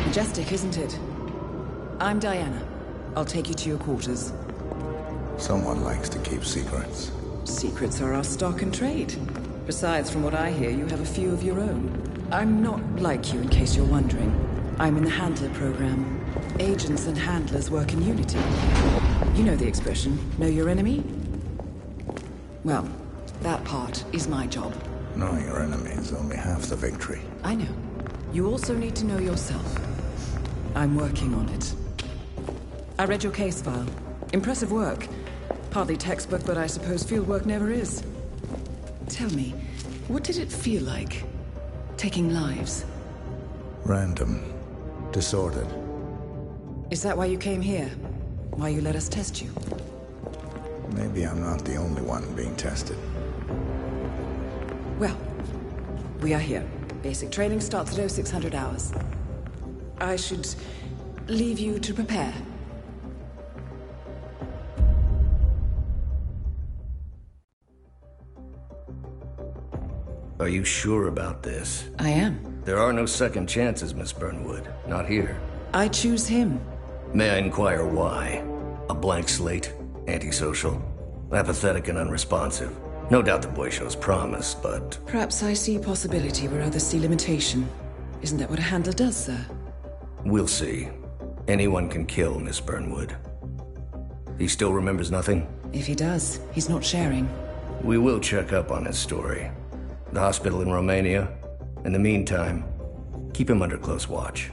Majestic, isn't it? I'm Diana. I'll take you to your quarters. Someone likes to keep secrets. Secrets are our stock and trade. Besides, from what I hear, you have a few of your own. I'm not like you, in case you're wondering. I'm in the Handler program. Agents and handlers work in unity. You know the expression, know your enemy? Well, that part is my job. Knowing your enemy is only half the victory. I know. You also need to know yourself. I'm working on it. I read your case file. Impressive work. Hardly textbook, but I suppose fieldwork never is. Tell me, what did it feel like, taking lives? Random. Disordered. Is that why you came here? Why you let us test you? Maybe I'm not the only one being tested. Well, we are here. Basic training starts at 0600 hours. I should leave you to prepare. Are you sure about this? I am. There are no second chances, Miss Burnwood. Not here. I choose him. May I inquire why? A blank slate? Antisocial? Apathetic and unresponsive? No doubt the boy shows promise, but... Perhaps I see possibility where others see limitation. Isn't that what a handler does, sir? We'll see. Anyone can kill Miss Burnwood. He still remembers nothing? If he does, he's not sharing. We will check up on his story. The hospital in Romania. In the meantime, keep him under close watch.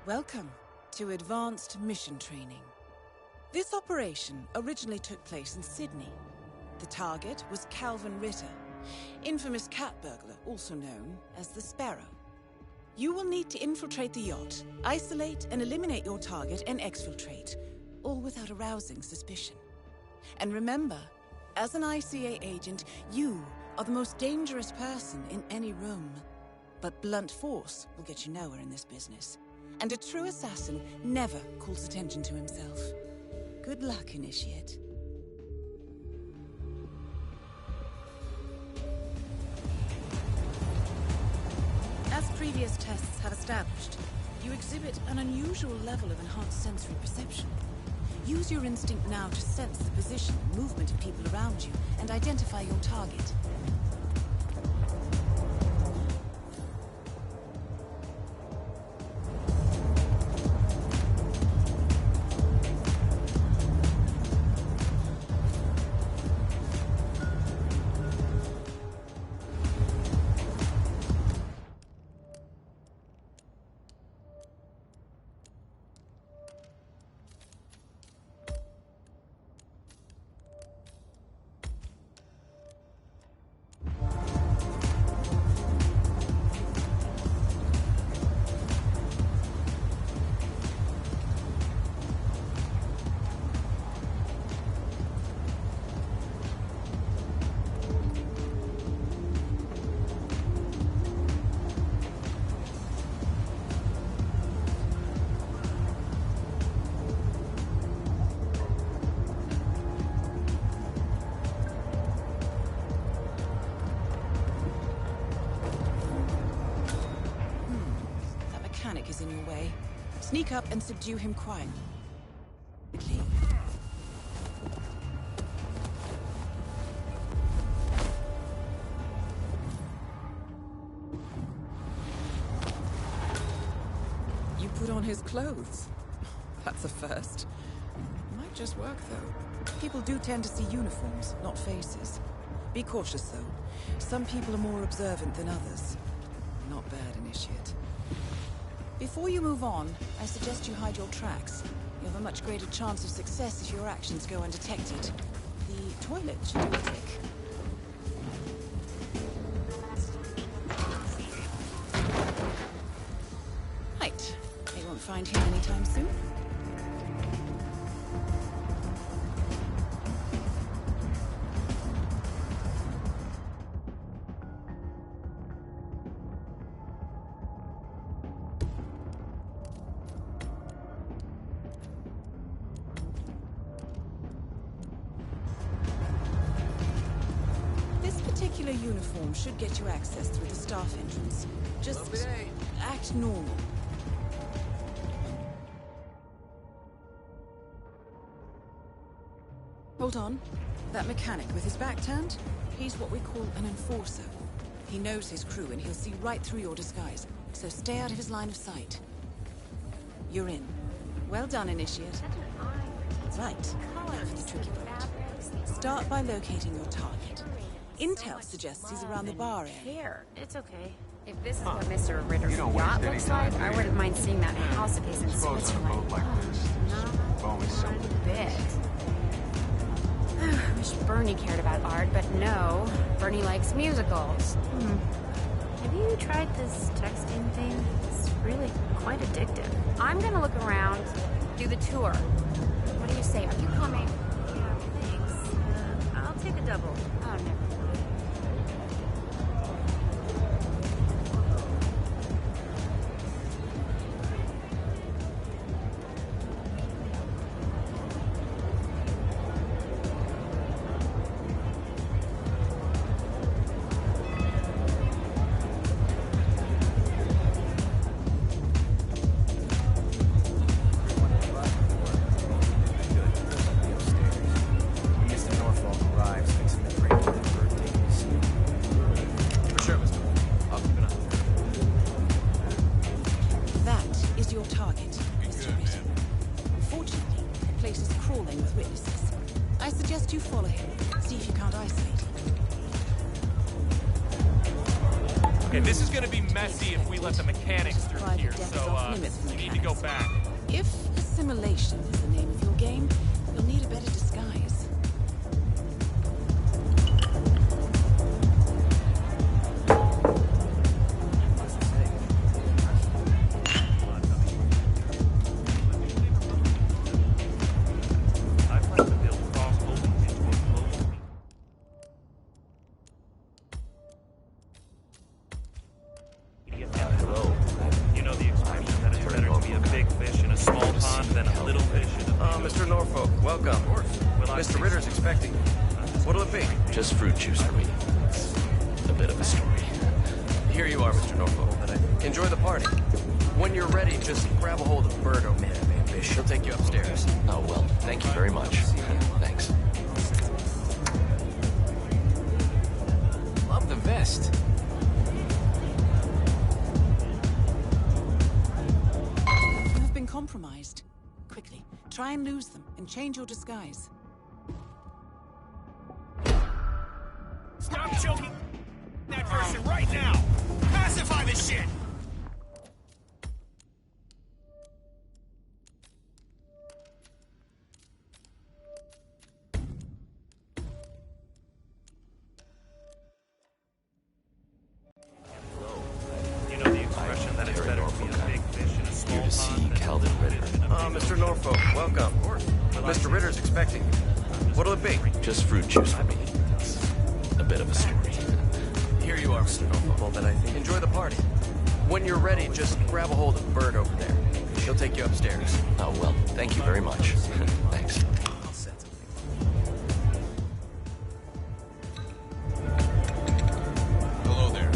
Welcome to Advanced Mission Training. This operation originally took place in Sydney. The target was Calvin Ritter, infamous cat burglar, also known as the Sparrow. You will need to infiltrate the yacht, isolate and eliminate your target, and exfiltrate, all without arousing suspicion. And remember, as an ICA agent, you are the most dangerous person in any room. But blunt force will get you nowhere in this business. And a true assassin never calls attention to himself. Good luck, Initiate. As previous tests have established, you exhibit an unusual level of enhanced sensory perception. Use your instinct now to sense the position and movement of people around you and identify your target. Is in your way. Sneak up and subdue him quietly. You put on his clothes. That's a first. Might just work, though. People do tend to see uniforms, not faces. Be cautious, though. Some people are more observant than others. Not bad, Initiate. Before you move on, I suggest you hide your tracks. You have a much greater chance of success if your actions go undetected. The toilet should do a trick. Right. They won't find him anytime soon. particular uniform should get you access through the staff entrance. Just act normal. Hold on. That mechanic with his back turned? He's what we call an enforcer. He knows his crew and he'll see right through your disguise, so stay out of his line of sight. You're in. Well done, Initiate. Right, now for the tricky part. Start by locating your target. Intel suggests he's around the bar area. It's okay. If this is what Mr. Ritter's yacht looks like, I wouldn't mind seeing that house of his in Switzerland. Not one bit. I wish Bernie cared about art, but no. Bernie likes musicals. Have you tried this texting thing? It's really quite addictive. I'm gonna look around, do the tour. What do you say? Are you coming? Yeah, thanks. I'll take a double. Oh, never mind. This is gonna be messy if we let the mechanics through here, so you need to go back. If assimilation is the name of your game, you'll need a better disguise. Just fruit juice for me. It's a bit of a story. Here you are, Mr. Norfolk. Enjoy the party. When you're ready, just grab a hold of Bird over there. She'll take you upstairs. Oh, well, thank you very much. Thanks. Love the vest. You have been compromised. Quickly, try and lose them and change your disguise. Stop choking that person right now! Pacify this shit! You know the expression that it's better to be a big fish in a small pond. Here to see Calvin Ritter. Mr. Norfolk, welcome. Mr. Ritter's expecting you. What'll it be? Just fruit juice for me. It's a bit of a story. Here you are, Mr. Norfolk. Enjoy the party. When you're ready, just grab a hold of Bird over there. She'll take you upstairs. Oh, well, thank you very much. Thanks. Hello there.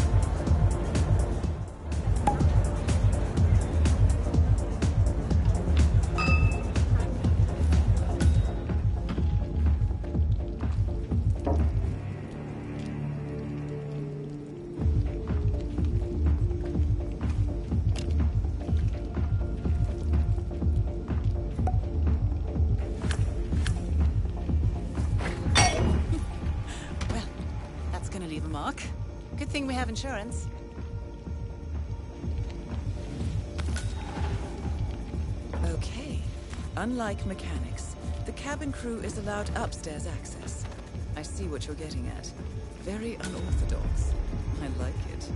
Mark. Good thing we have insurance. Okay. Unlike mechanics, the cabin crew is allowed upstairs access. I see what you're getting at. Very unorthodox. I like it.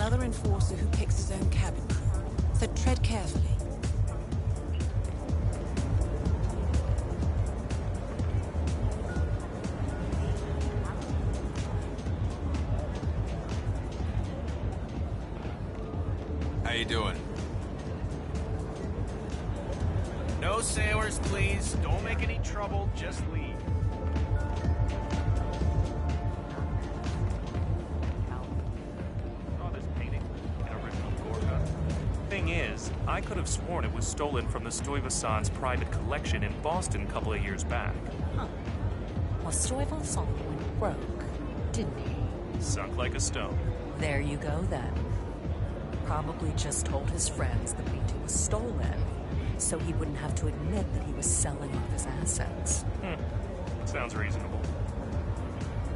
another enforcer who picks his own cabin crew. So tread carefully. How you doing? No sailors, please. Don't make any trouble. Just leave. Oh, this painting. An original Gorka. Thing is, I could have sworn it was stolen from the Stuyvesant's private collection in Boston a couple of years back. Huh. Well, Stuyvesant went broke, didn't he? Sunk like a stone. There you go, then. Probably just told his friends the painting was stolen, so he wouldn't have to admit that he was selling off his assets. Sounds reasonable.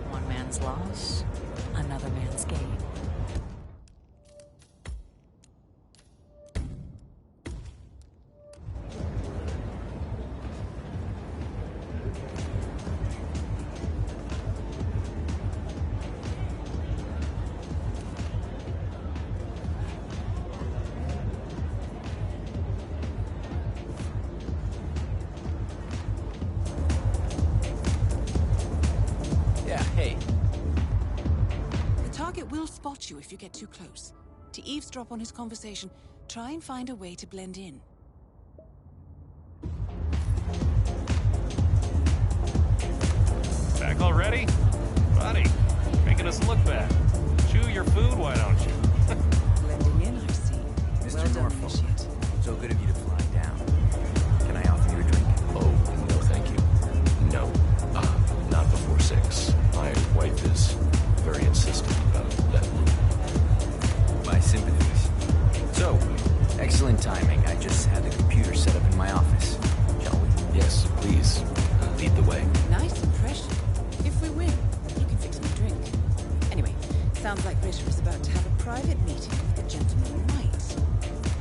One man's loss, another man's gain. Yeah, hey. The target will spot you if you get too close. To eavesdrop on his conversation, try and find a way to blend in. Back already? Buddy, making us look bad. Chew your food, why don't you? Blending in, I see. Mr. Well done, Norfolk. initiate. So good of you to fly down. Can I offer you a drink? Oh, no thank you. No. Not before 6. My wife is very insistent about that room. My sympathies. So, excellent timing. I just had the computer set up in my office. Shall we? Yes, please. Lead the way. Nice impression. If we win, you can fix me a drink. Anyway, sounds like Ritter is about to have a private meeting with the gentleman in white.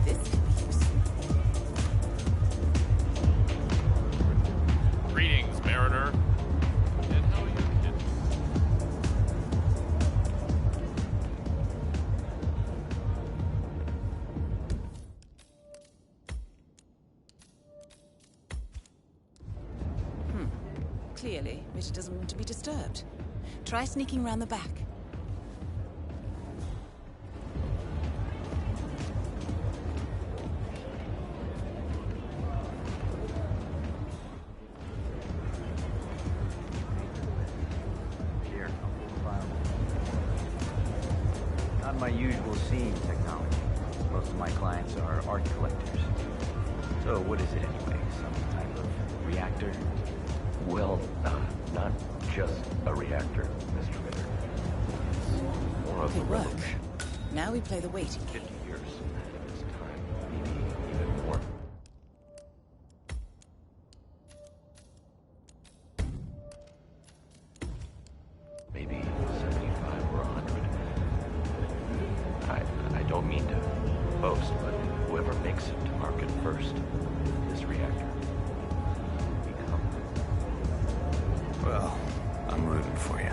This could be useful. Greetings, Mariner. And how are you, kid? Clearly, Ritter doesn't want to be disturbed. Try sneaking round the back. Here, file. Not my usual scene technology. Most of my clients are art collectors. So what is it anyway? Some type of reactor? Well, not just a reactor, Mr. Ritter. More of a Good work. revolution. Now we play the waiting game. 50 years at this time, maybe even more. Maybe 75 or 100. I don't mean to boast, but whoever makes it to market first, this reactor, become. Well, I'm rooting for you.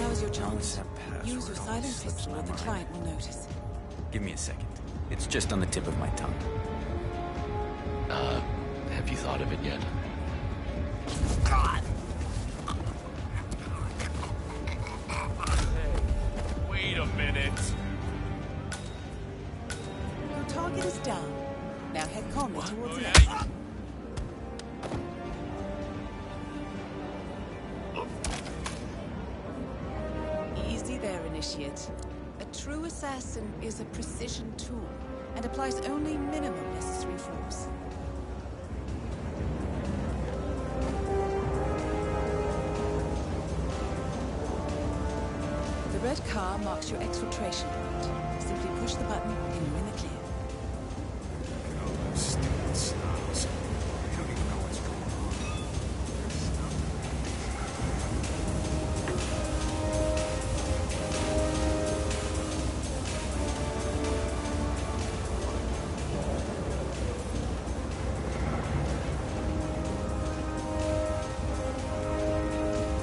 Now's your chance. that password Use your silent always slips pistol my or the mind. client will notice. Give me a second. It's just on the tip of my tongue. Have you thought of it yet? Wait a minute. Your target is down. Now head calmly towards the yeah. exit. Easy there, Initiate. A true assassin is a precision tool and applies only minimum necessary force. The red car marks your exfiltration point. Simply push the button and you're in the clear. Oh, those stupid snobs. They don't even know what's going on.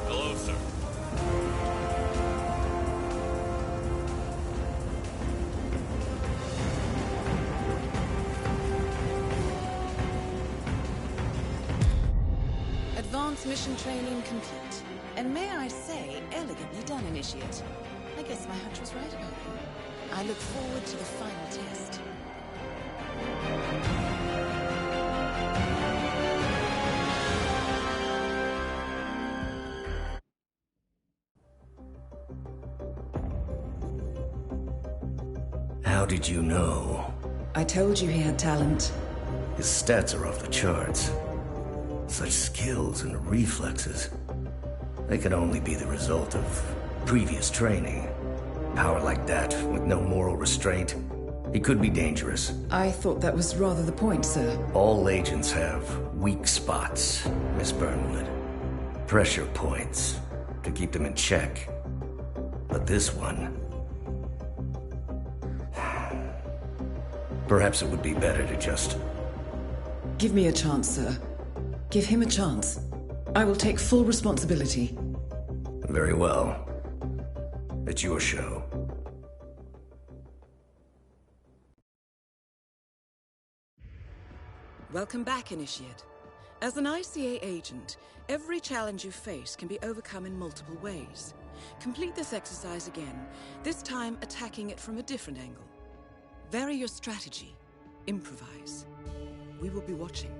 Hello, sir. Advanced mission training complete. And may I say, elegantly done, Initiate. I guess my hunch was right about you. I look forward to the final test. How did you know? I told you he had talent. His stats are off the charts. Such skills and reflexes. They could only be the result of previous training. Power like that, with no moral restraint, he could be dangerous. I thought that was rather the point, sir. All agents have weak spots, Miss Burnwood. Pressure points to keep them in check. But this one... Perhaps it would be better to just... Give me a chance, sir. Give him a chance. I will take full responsibility. Very well. It's your show. Welcome back, Initiate. As an ICA agent, every challenge you face can be overcome in multiple ways. Complete this exercise again, this time attacking it from a different angle. Vary your strategy. Improvise. We will be watching.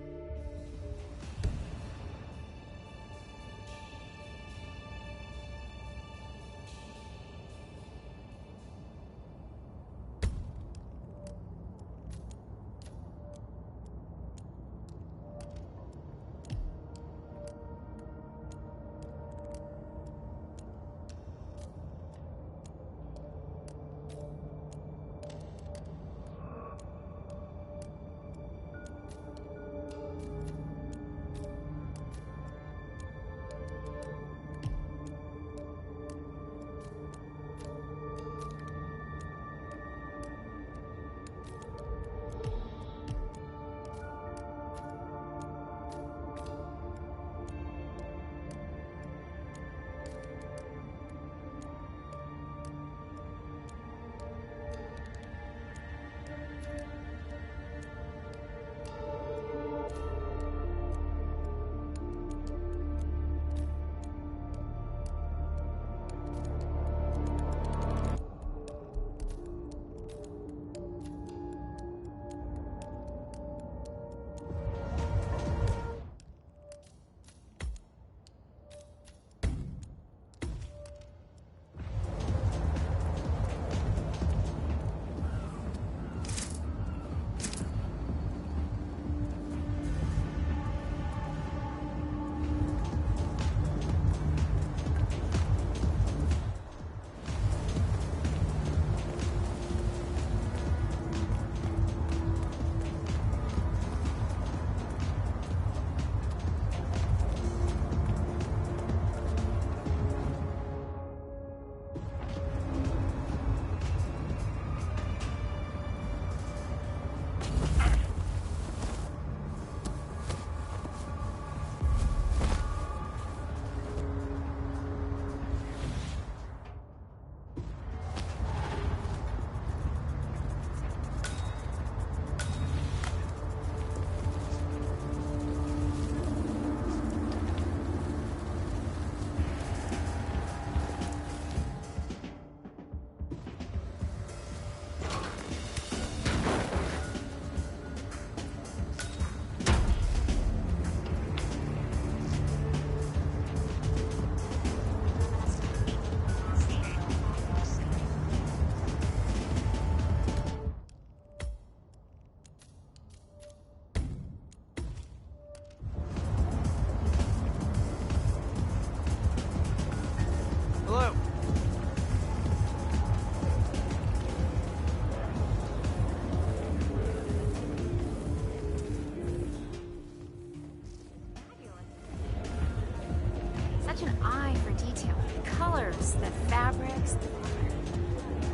Such an eye for detail. The colors, the fabrics,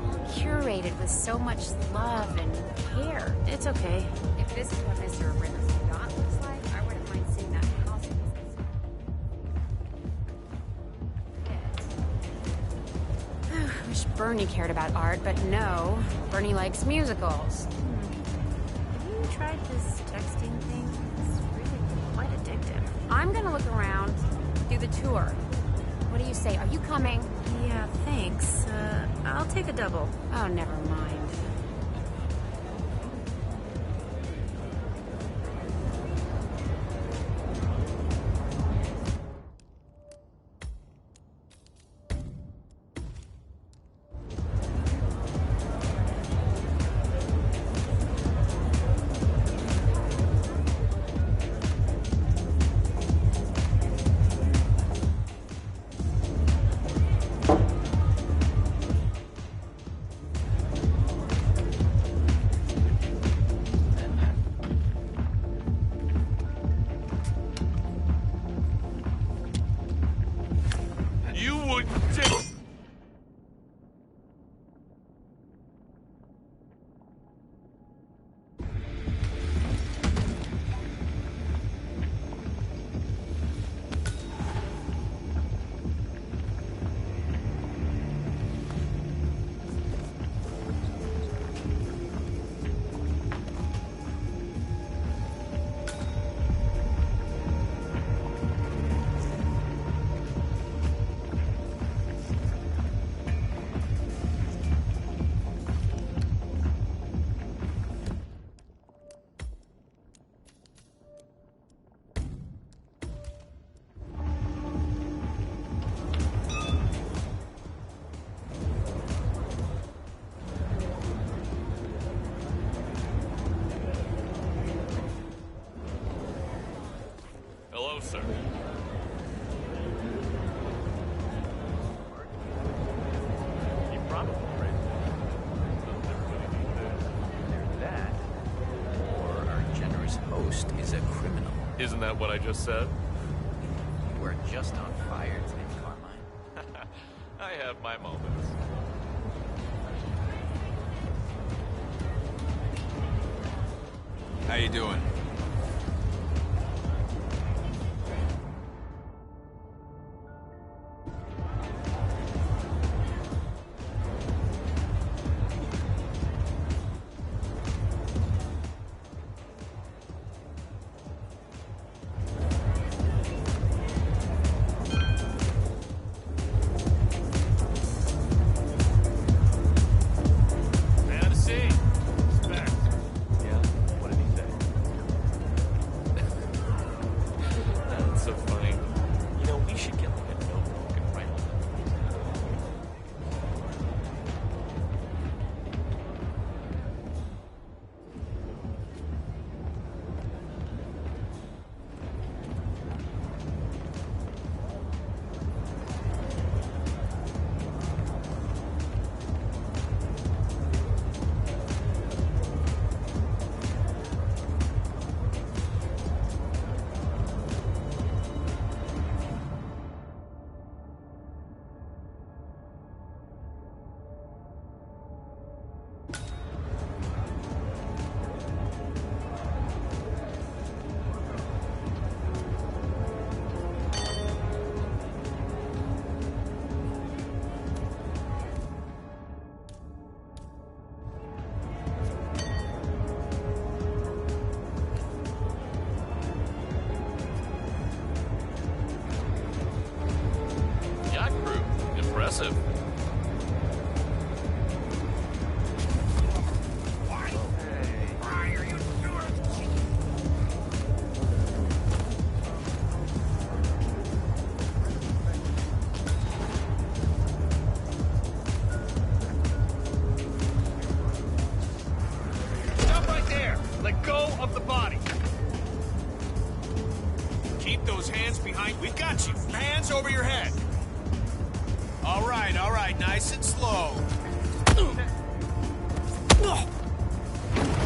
all curated with so much love and care. It's okay. If this is what Mr. Ritter's yacht looks like, I wouldn't mind seeing that house. I wish Bernie cared about art, but no. Bernie likes musicals. Have you tried this texting thing? It's really quite addictive. I'm gonna look around, the tour. What do you say? Are you coming? Yeah, thanks. I'll take a double. Oh, never mind. You would take... Hello, sir. You probably read either that, or our generous host is a criminal. Isn't that what I just said? You are just on fire today, Carmine. I have my moments. How you doing? Fantasy. Respect. Yeah? What did he say? That's so funny. You know, we should get like a notebook and write all that things down. Yacht crew. Impressive. Stop right there. Let go of the body. Keep those hands behind. We've got you. Hands over your head. All right, nice and slow.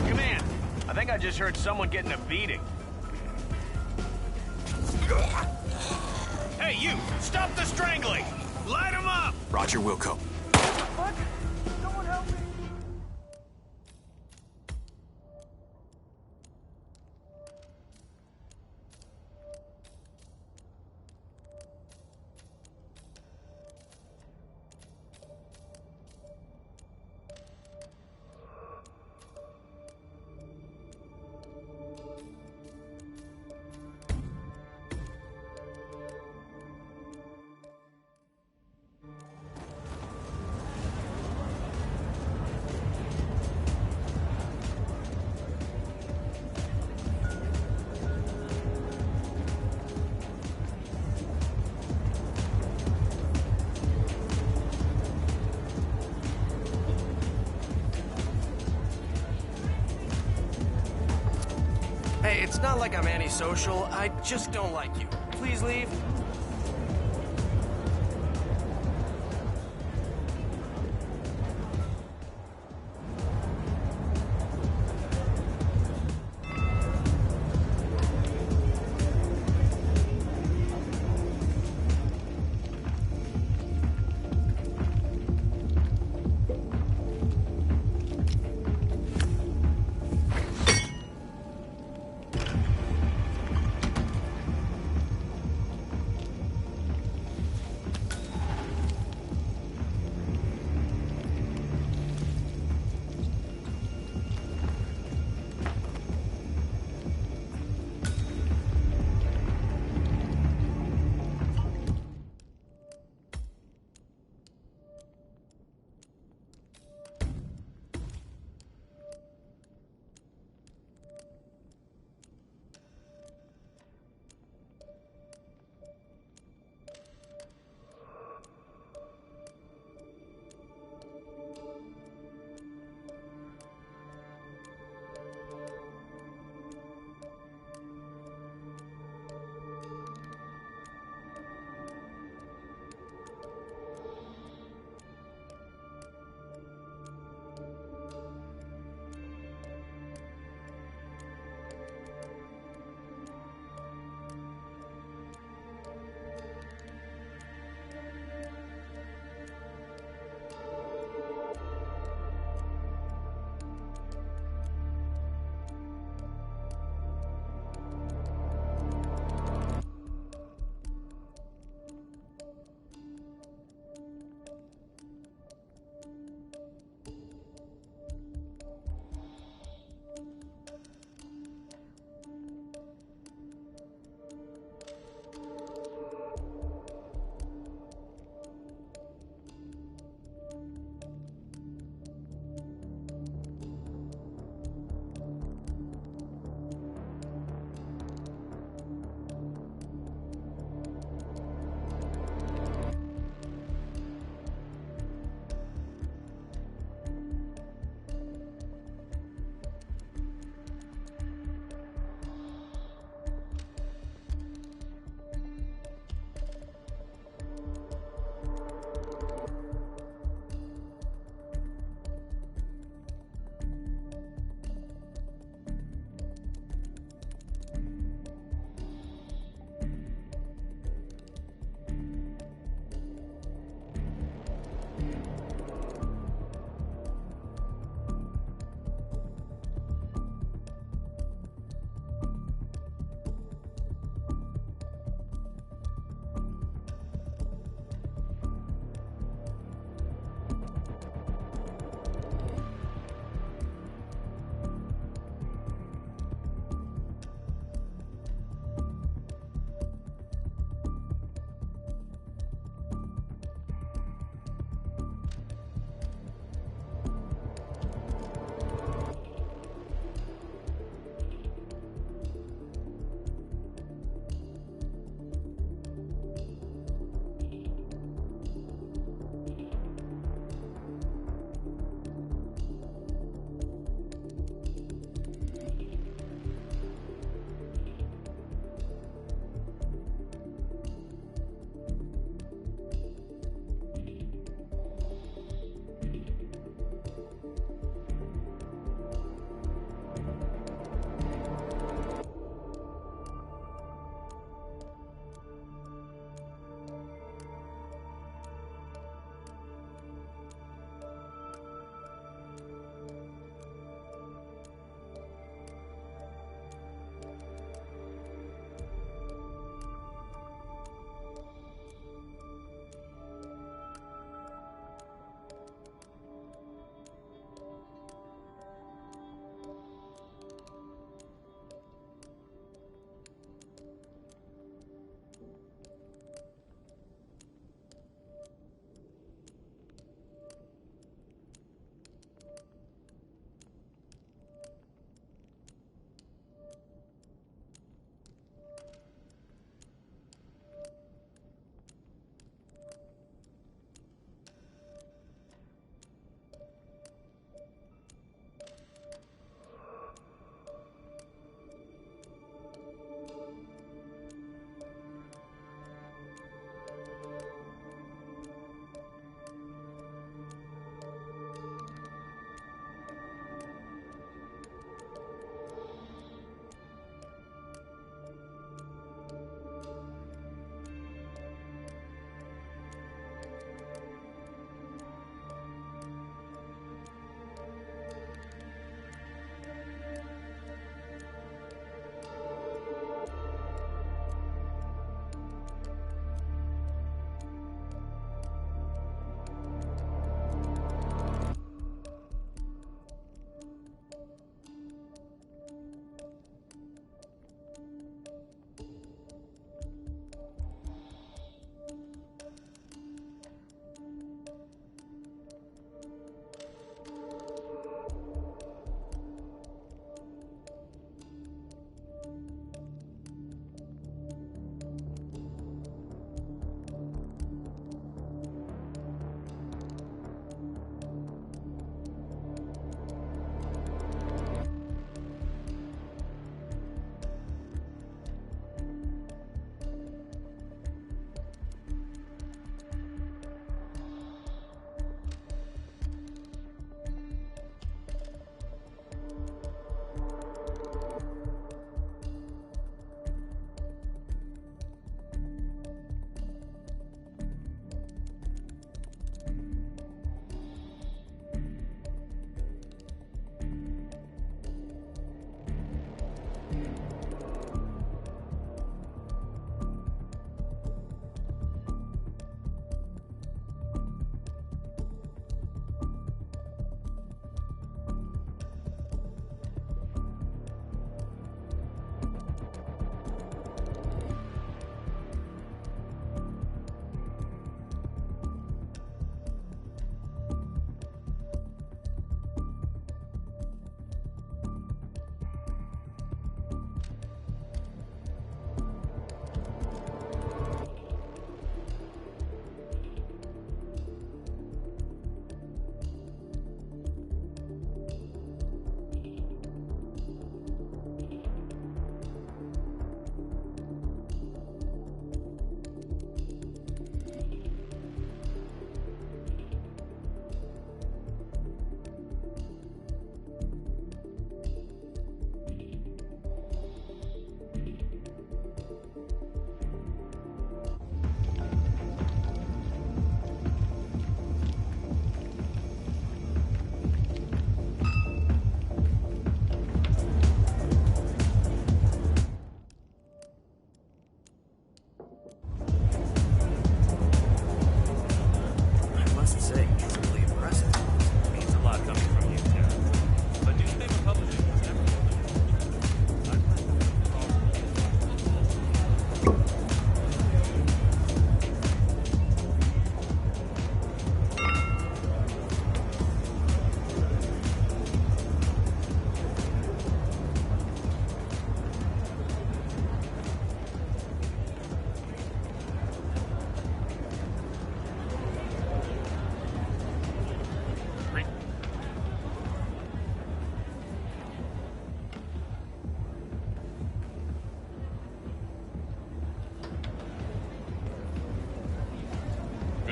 Command, I think I just heard someone getting a beating. Hey, you! Stop the strangling! Light him up! Roger, Wilco. it's not like I'm antisocial. I just don't like you. Please leave.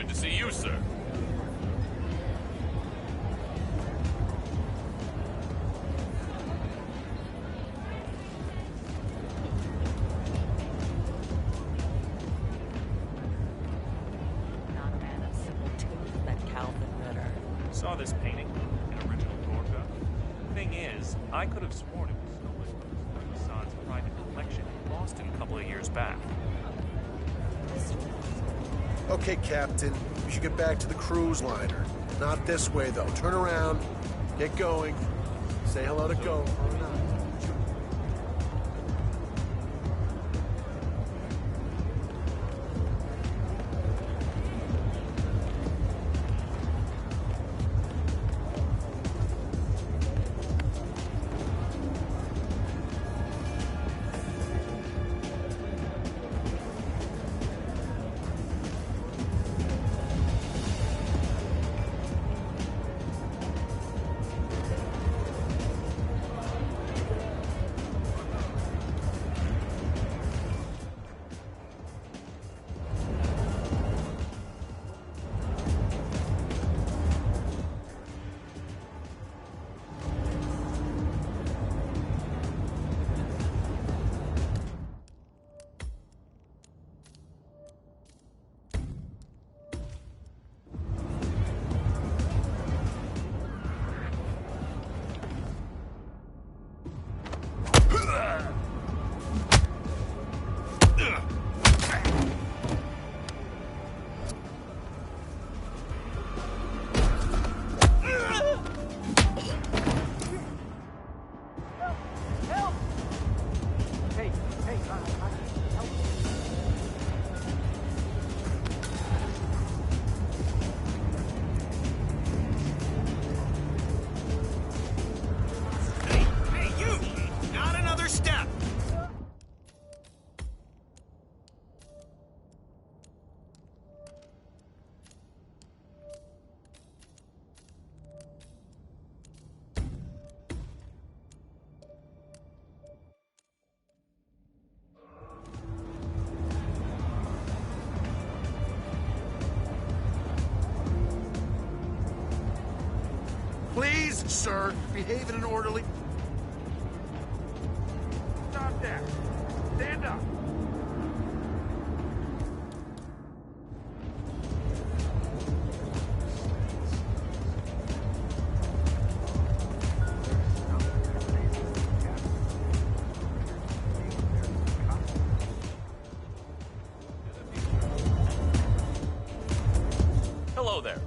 Good to see you, sir. Not a man of simple tooth, that Calvin Ritter. Saw this painting? An original Gorka? Thing is, I could have sworn it was stolen from Mr. Hassan's private collection in Boston a couple of years back. Okay, Captain. We should get back to the cruise liner. Not this way, though. Turn around. Get going. Say hello to Go. Please, sir, behave in an orderly... Stop that. Stand up. Hello there.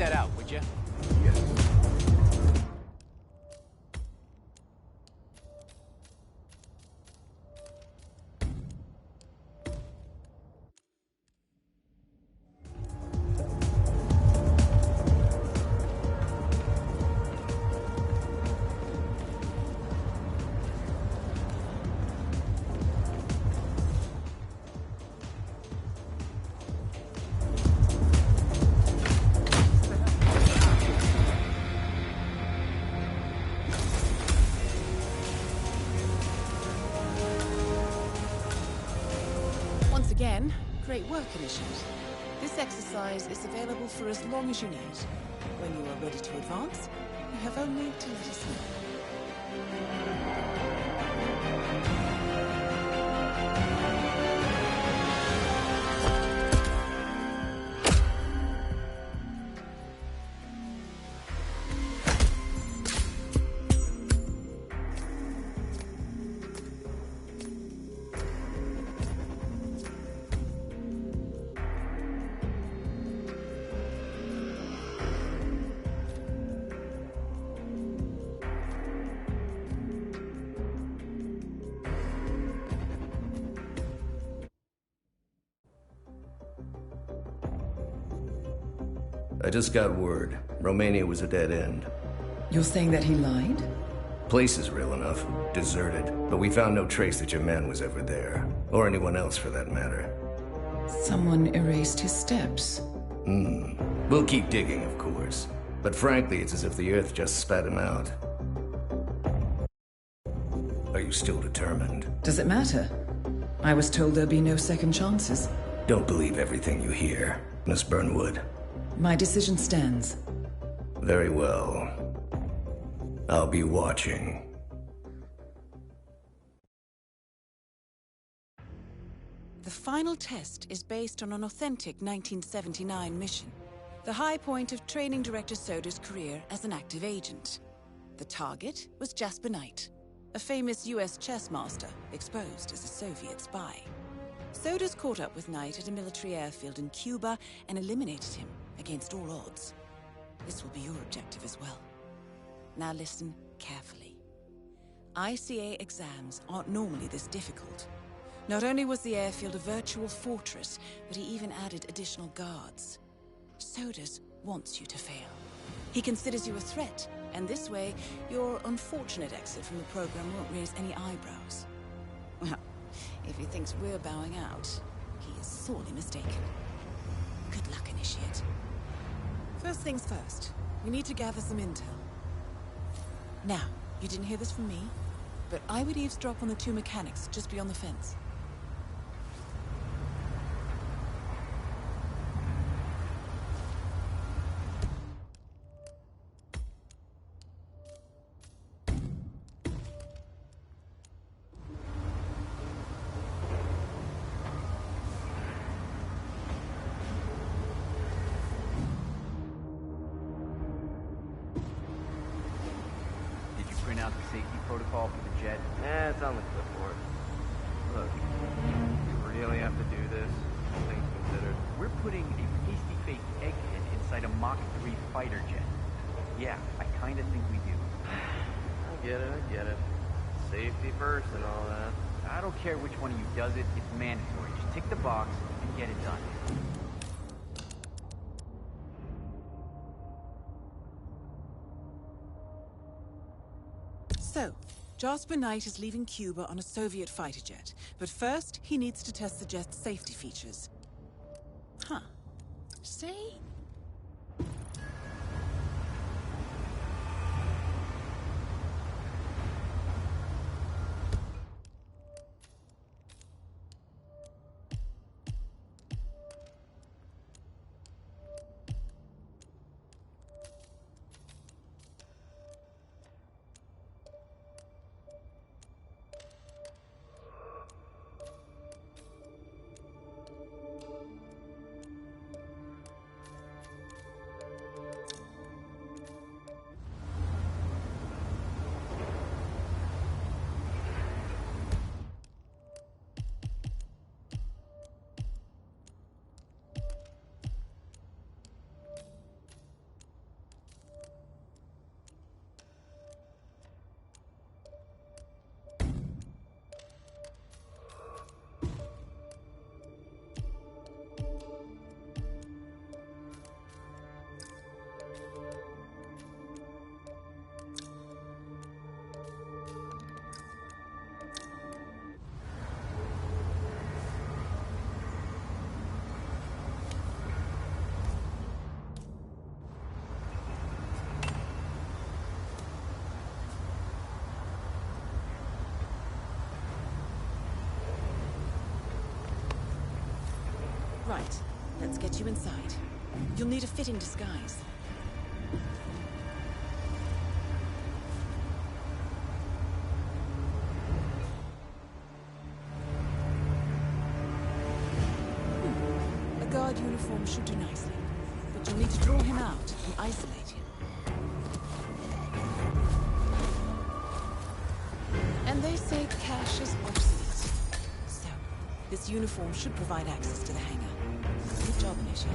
that out, would you? Once again, great work, Initiate. This exercise is available for as long as you need. When you are ready to advance, you have only to let us know. I just got word. Romania was a dead end. You're saying that he lied? Place is real enough. Deserted. But we found no trace that your man was ever there. Or anyone else for that matter. Someone erased his steps. We'll keep digging, of course. But frankly, it's as if the Earth just spat him out. Are you still determined? Does it matter? I was told there'd be no second chances. Don't believe everything you hear, Miss Burnwood. My decision stands. Very well. I'll be watching. The final test is based on an authentic 1979 mission. The high point of training Director Soda's career as an active agent. The target was Jasper Knight, a famous US chess master exposed as a Soviet spy. Soda's caught up with Knight at a military airfield in Cuba and eliminated him against all odds. This will be your objective as well. Now listen carefully. ICA exams aren't normally this difficult. Not only was the airfield a virtual fortress, but he even added additional guards. Sodas wants you to fail. He considers you a threat, and this way, your unfortunate exit from the program won't raise any eyebrows. Well, if he thinks we're bowing out, he is sorely mistaken. Good luck, Initiate. First things first, we need to gather some intel. Now, you didn't hear this from me, but I would eavesdrop on the two mechanics just beyond the fence. Print out the safety protocol for the jet? It's on the clipboard. Look, you really have to do this, all things considered. We're putting a pasty fake egghead inside a Mach 3 fighter jet. Yeah, I kinda think we do. I get it. Safety first and all that. I don't care which one of you does it, it's mandatory. Just tick the box and get it done. So, Jasper Knight is leaving Cuba on a Soviet fighter jet, but first he needs to test the jet's safety features. Huh. Say? Let's get you inside. You'll need a fitting disguise. A guard uniform should do nicely, but you'll need to draw him out and isolate him. And they say cash is obsolete. So, this uniform should provide access to the hangar. Good job, Initiate.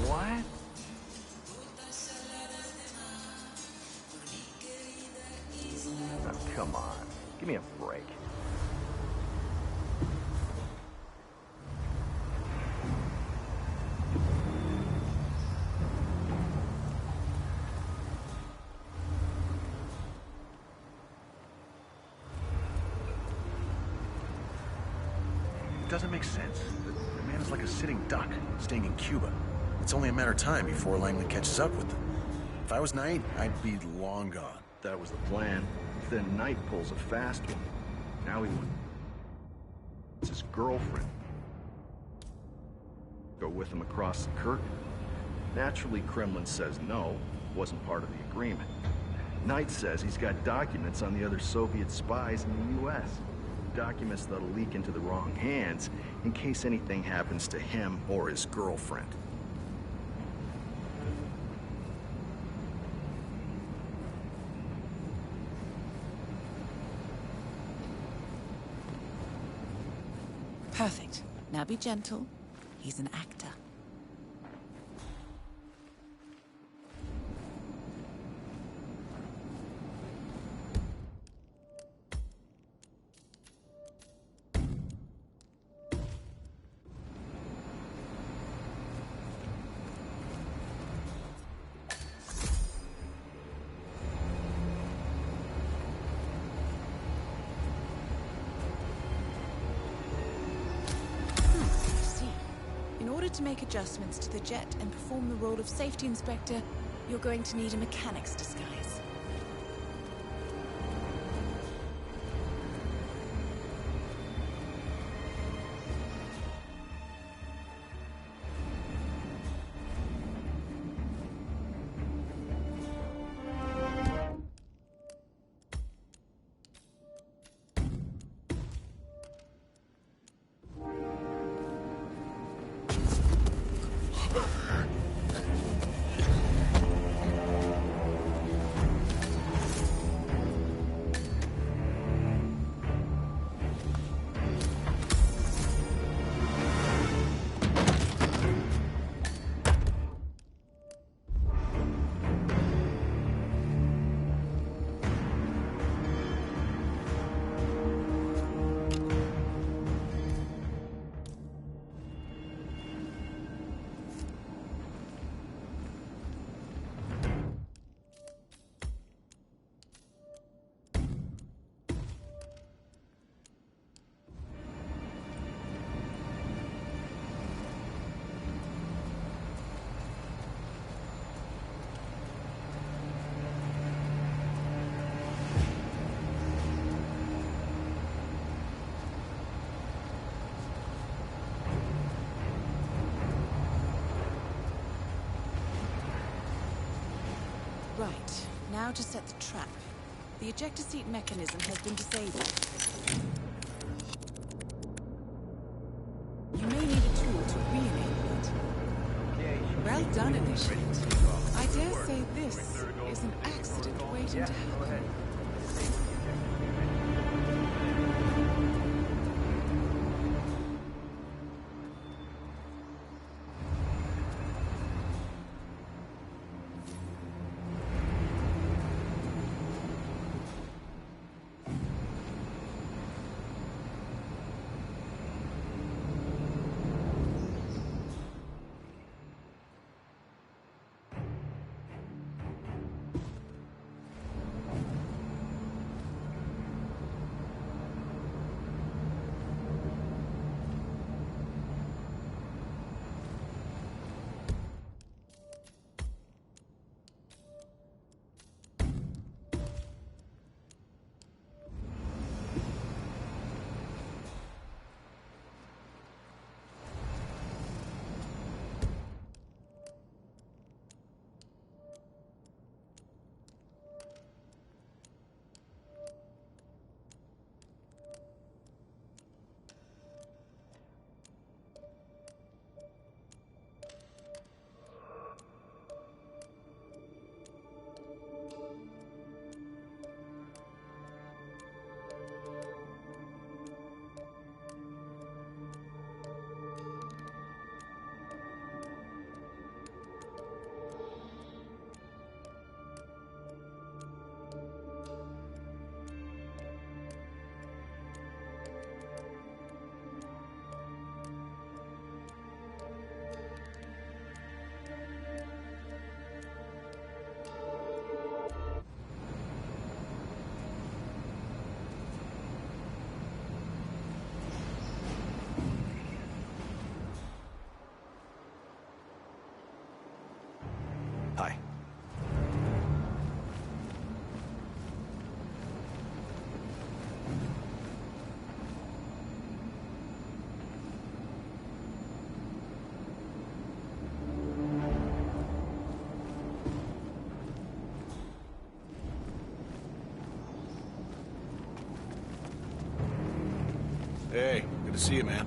What? Oh, come on. Give me a break. It doesn't make sense. The man is like a sitting duck, staying in Cuba. It's only a matter of time before Langley catches up with them. If I was Knight, I'd be long gone. That was the plan. Then Knight pulls a fast one. Now he wants his girlfriend. Go with him across the curtain. Naturally, Kremlin says no. Wasn't part of the agreement. Knight says he's got documents on the other Soviet spies in the U.S. Documents that'll leak into the wrong hands in case anything happens to him or his girlfriend. Perfect. Now be gentle. He's an actor. To make adjustments to the jet and perform the role of safety inspector, you're going to need a mechanic's disguise. Right, now to set the trap. The ejector seat mechanism has been disabled. You may need a tool to re-enable it. Well done, Initiate. I dare say this is an accident waiting to happen. Hey, good to see you, man.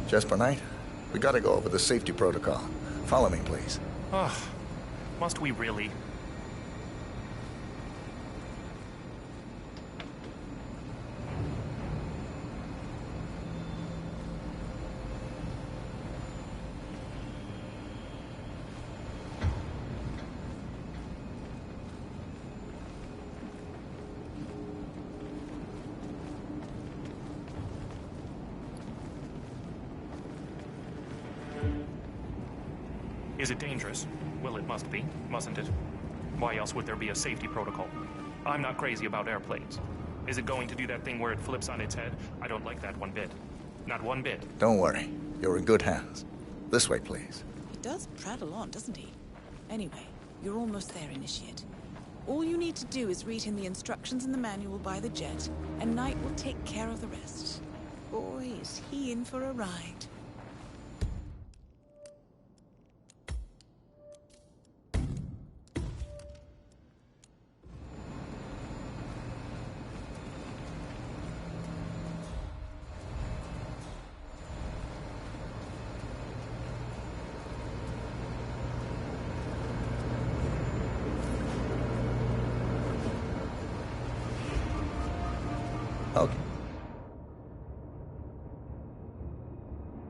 Jasper Knight, we gotta go over the safety protocol. Follow me, please. Ugh. Must we really? Is it dangerous? Well, it must be, mustn't it? Why else would there be a safety protocol? I'm not crazy about airplanes. Is it going to do that thing where it flips on its head? I don't like that one bit. Not one bit. Don't worry. You're in good hands. This way, please. He does prattle on, doesn't he? Anyway, you're almost there, Initiate. All you need to do is read him the instructions in the manual by the jet, and Knight will take care of the rest. Boy, is he in for a ride. Okay.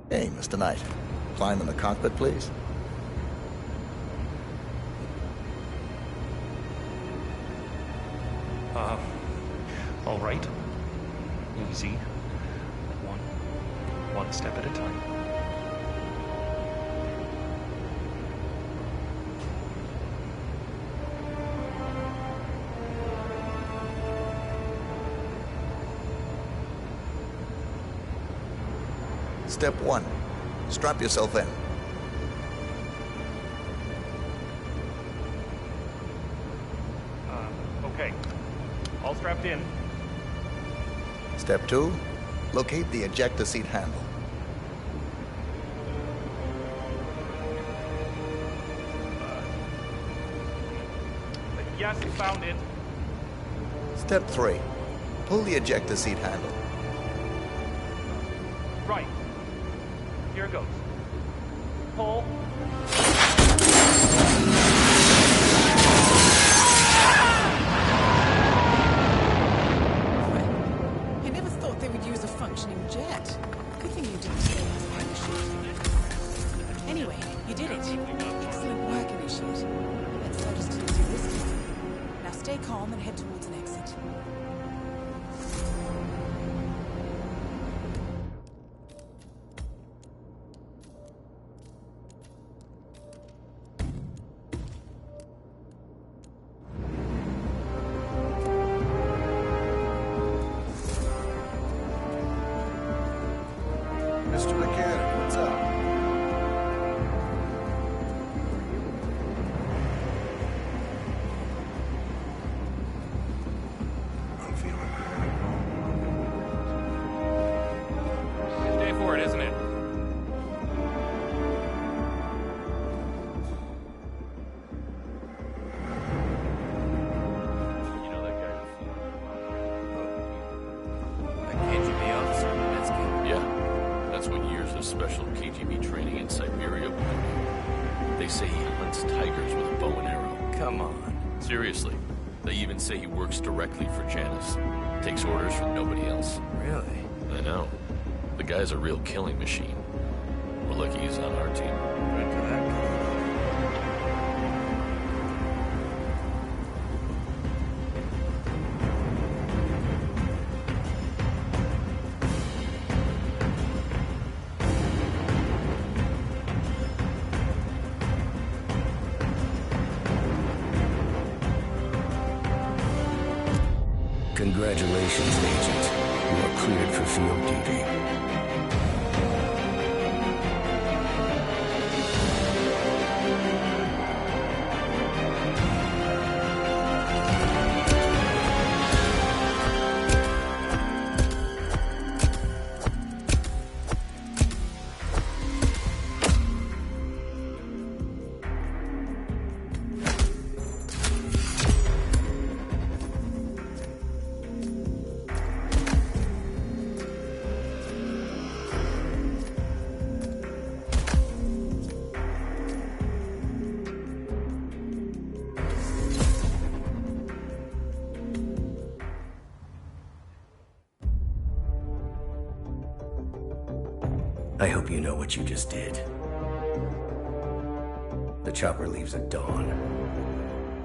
Hey, Mr. Knight. Climb in the cockpit, please. All right. Easy. One step at a time. Step 1. Strap yourself in. Okay. All strapped in. Step 2. Locate the ejector seat handle. Yes, found it. Step 3. Pull the ejector seat handle. Right. Here it goes. Pull. I never thought they would use a functioning jet. Good thing you didn't stay on the Initiate. Anyway, you did it. Excellent work, Initiate. Let's let us do this time. Now stay calm and head towards an exit. Mr. Mechanic, what's up? I'm feeling Day for it, isn't it? You know that guy That KGB officer, Levitsky? Yeah, that's what years of special KGB training in Siberia will do. They say he hunts tigers with a bow and arrow. Come on. Seriously, they even say he works directly for Janice. Takes orders from nobody else. Really? I know. The guy's a real killing machine. We're lucky he's on our team. Good for that guy. Congratulations, Agent. You are cleared for field duty. I hope you know what you just did. The chopper leaves at dawn.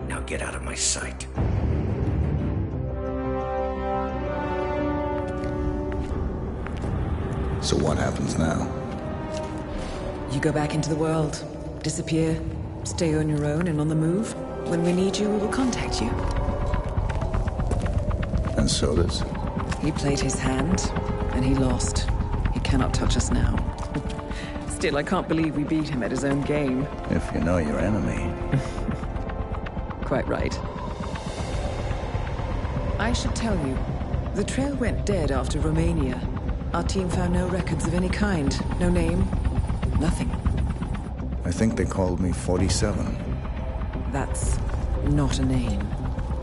Now get out of my sight. So what happens now? You go back into the world, disappear, stay on your own and on the move. When we need you, we will contact you. And so does. He played his hand, and he lost. He cannot touch us now. Still, I can't believe we beat him at his own game. If you know your enemy. Quite right. I should tell you, the trail went dead after Romania. Our team found no records of any kind. No name, nothing. I think they called me 47. That's not a name.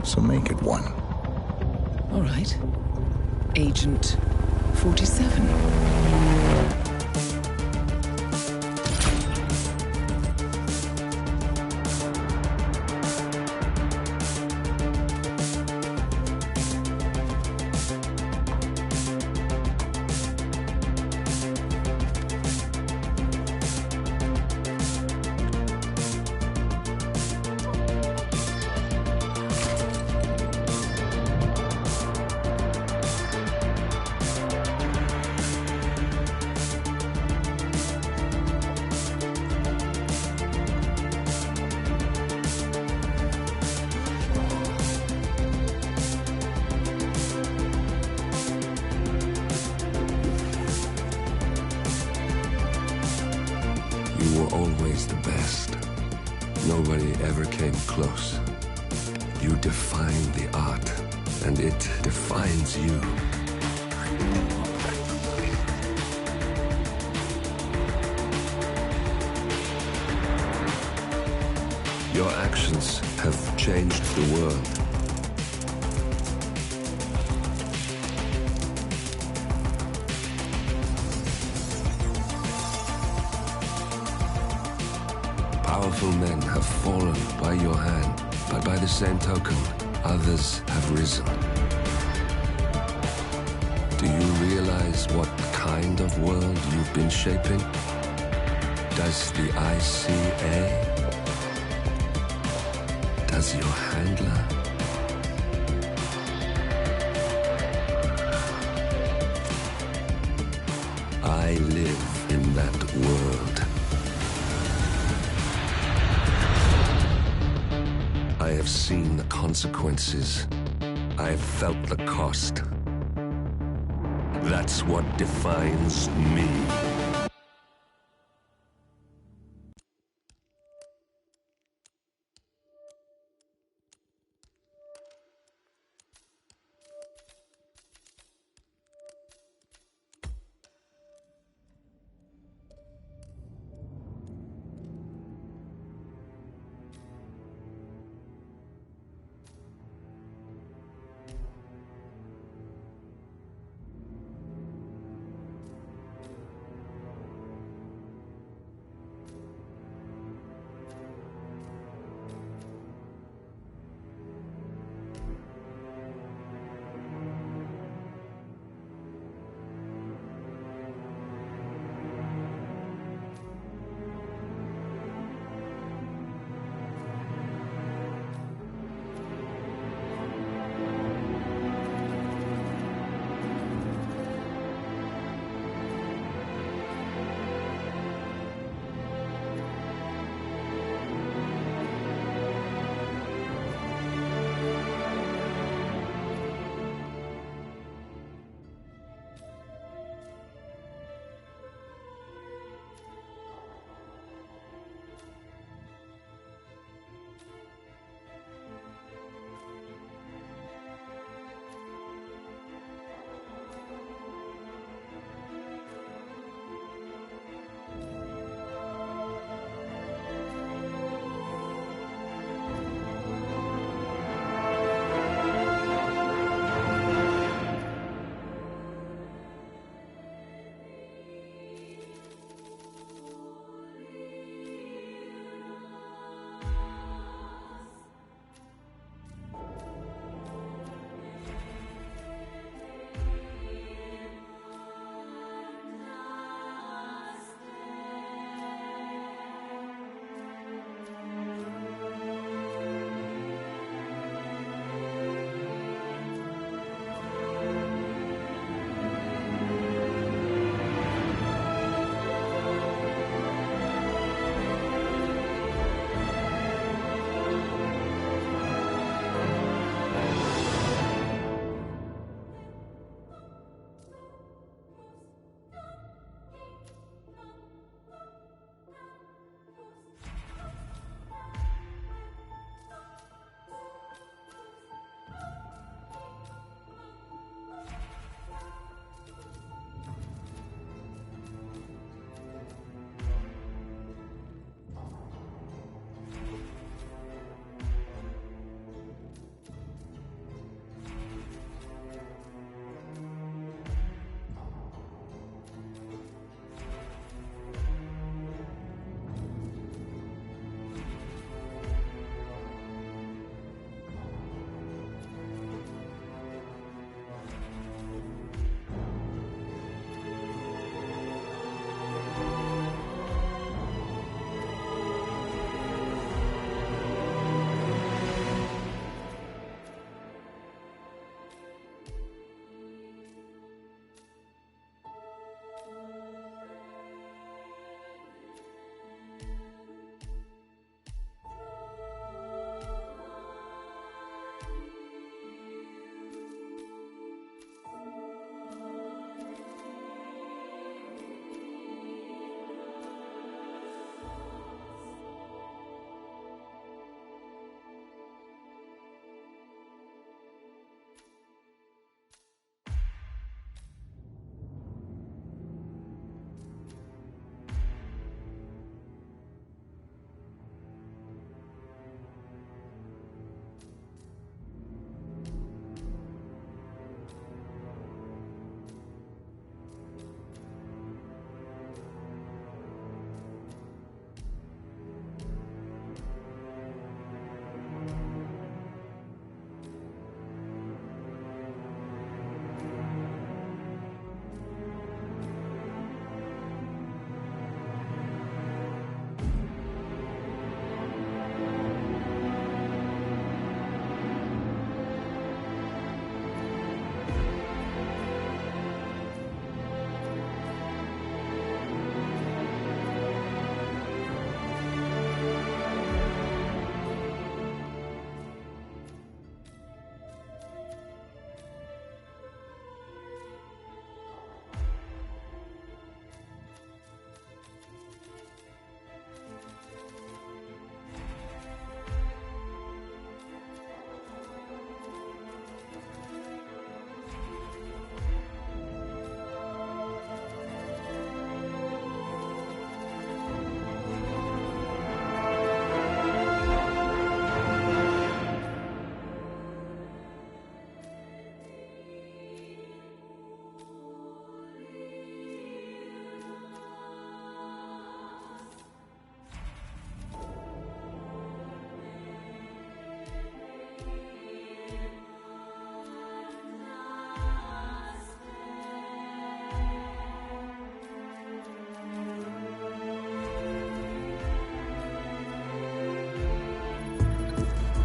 So make it one. All right. Agent 47. You were always the best. Nobody ever came close. You define the art, and it defines you. Your actions have changed the world. Powerful men have fallen by your hand, but by the same token, others have risen. Do you realize what kind of world you've been shaping? Does the ICA? Does your handler? I live in that world. I have seen the consequences. I have felt the cost. That's what defines me.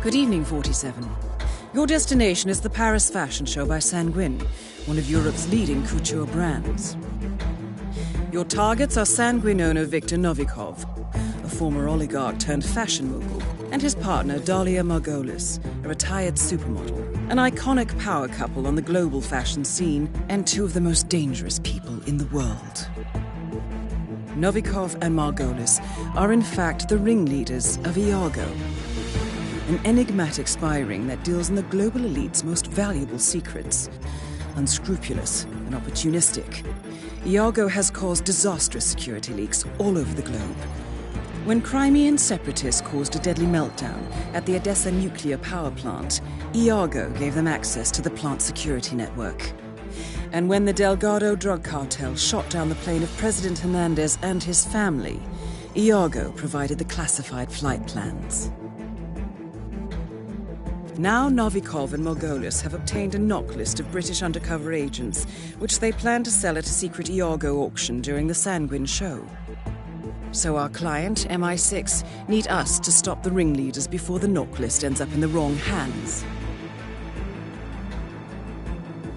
Good evening, 47. Your destination is the Paris Fashion Show by Sanguine, one of Europe's leading couture brands. Your targets are Sanguine owner Viktor Novikov, a former oligarch turned fashion mogul, and his partner Dalia Margolis, a retired supermodel, an iconic power couple on the global fashion scene, and two of the most dangerous people in the world. Novikov and Margolis are in fact the ringleaders of Iago, an enigmatic spy ring that deals in the global elite's most valuable secrets. Unscrupulous and opportunistic, Iago has caused disastrous security leaks all over the globe. When Crimean separatists caused a deadly meltdown at the Odessa nuclear power plant, Iago gave them access to the plant's security network. And when the Delgado drug cartel shot down the plane of President Hernandez and his family, Iago provided the classified flight plans. Now Novikov and Margolis have obtained a knock list of British undercover agents, which they plan to sell at a secret Iago auction during the Sanguine show. So our client, MI6, need us to stop the ringleaders before the knock list ends up in the wrong hands.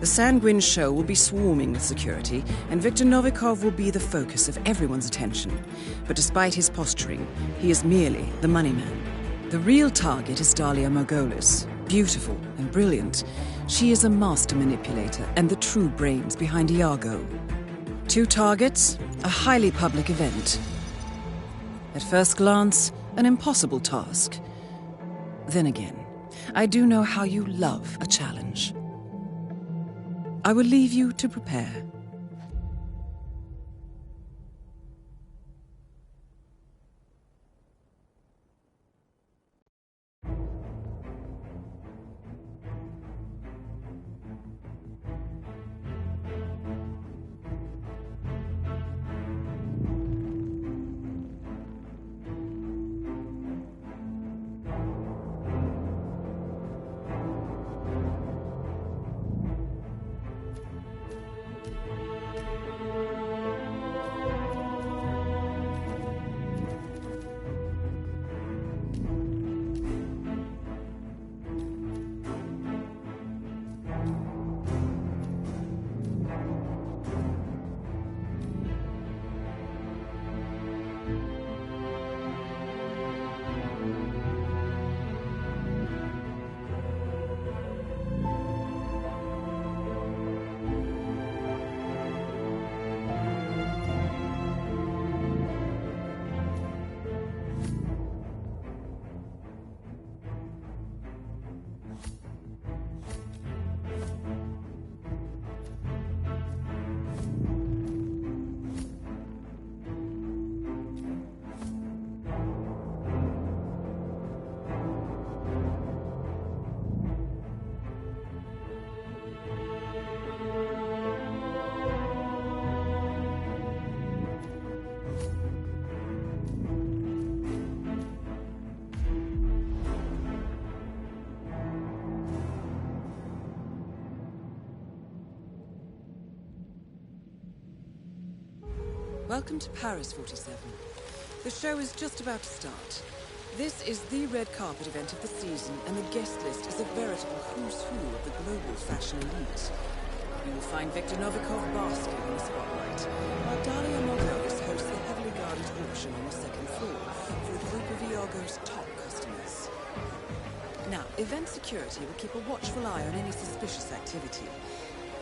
The Sanguine show will be swarming with security, and Viktor Novikov will be the focus of everyone's attention. But despite his posturing, he is merely the money man. The real target is Dalia Margolis. Beautiful and brilliant, she is a master manipulator and the true brains behind Iago. Two targets, a highly public event. At first glance, an impossible task. Then again, I do know how you love a challenge. I will leave you to prepare. Welcome to Paris, 47. The show is just about to start. This is the red carpet event of the season, and the guest list is a veritable who's who of the global fashion elite. You will find Viktor Novikov basking in the spotlight, while Dalia Margolis hosts a heavily guarded auction on the second floor for a group of Iago's top customers. Now, event security will keep a watchful eye on any suspicious activity,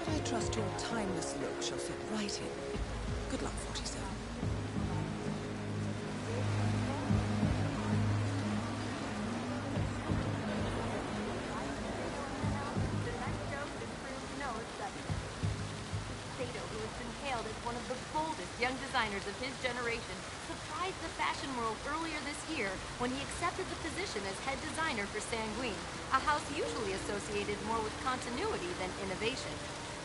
but I trust your timeless look shall fit right in. Good luck, 47. Young designers of his generation surprised the fashion world earlier this year when he accepted the position as head designer for Sanguine, a house usually associated more with continuity than innovation.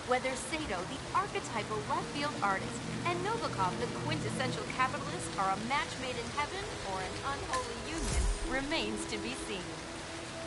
Whether Sato, the archetypal left-field artist, and Novikov, the quintessential capitalist, are a match made in heaven or an unholy union remains to be seen.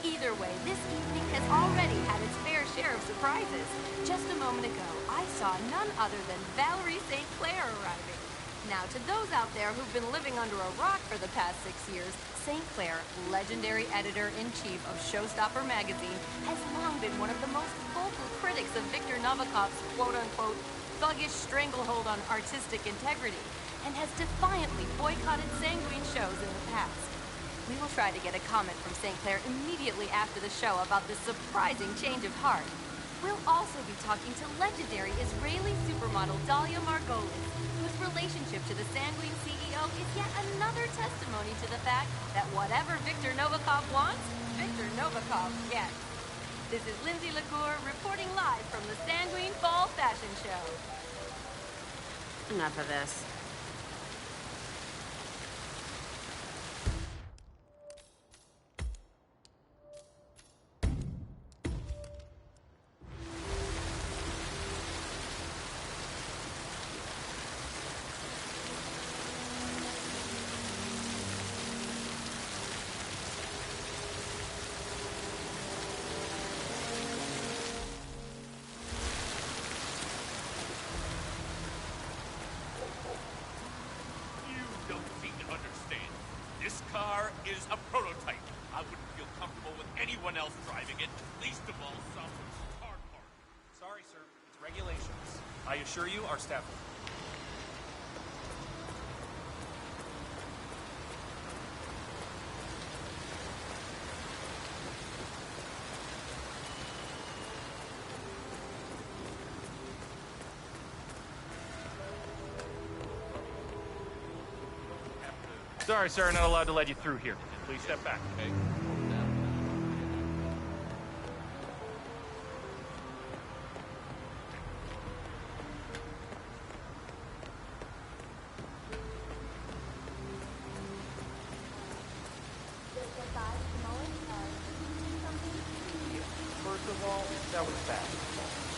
Either way, this evening has already had its fair share of surprises. Just a moment ago, I saw none other than Valerie St. Clair arriving. Now, to those out there who've been living under a rock for the past 6 years, St. Clair, legendary editor-in-chief of Showstopper magazine, has long been one of the most vocal critics of Viktor Novikov's quote-unquote thuggish stranglehold on artistic integrity, and has defiantly boycotted Sanguine shows in the past. We will try to get a comment from St. Clair immediately after the show about this surprising change of heart. We'll also be talking to legendary Israeli supermodel Dalia Margolis, whose relationship to the Sanguine CEO is yet another testimony to the fact that whatever Viktor Novikov wants, Viktor Novikov gets. This is Lindsay LaCour reporting live from the Sanguine Fall Fashion Show. Enough of this. Is a prototype. I wouldn't feel comfortable with anyone else driving it, least of all some hard part. Sorry, sir. It's regulations. I assure you, our staff will. Sorry, sir, not allowed to let you through here. Please step back. Okay. First of all, that was bad.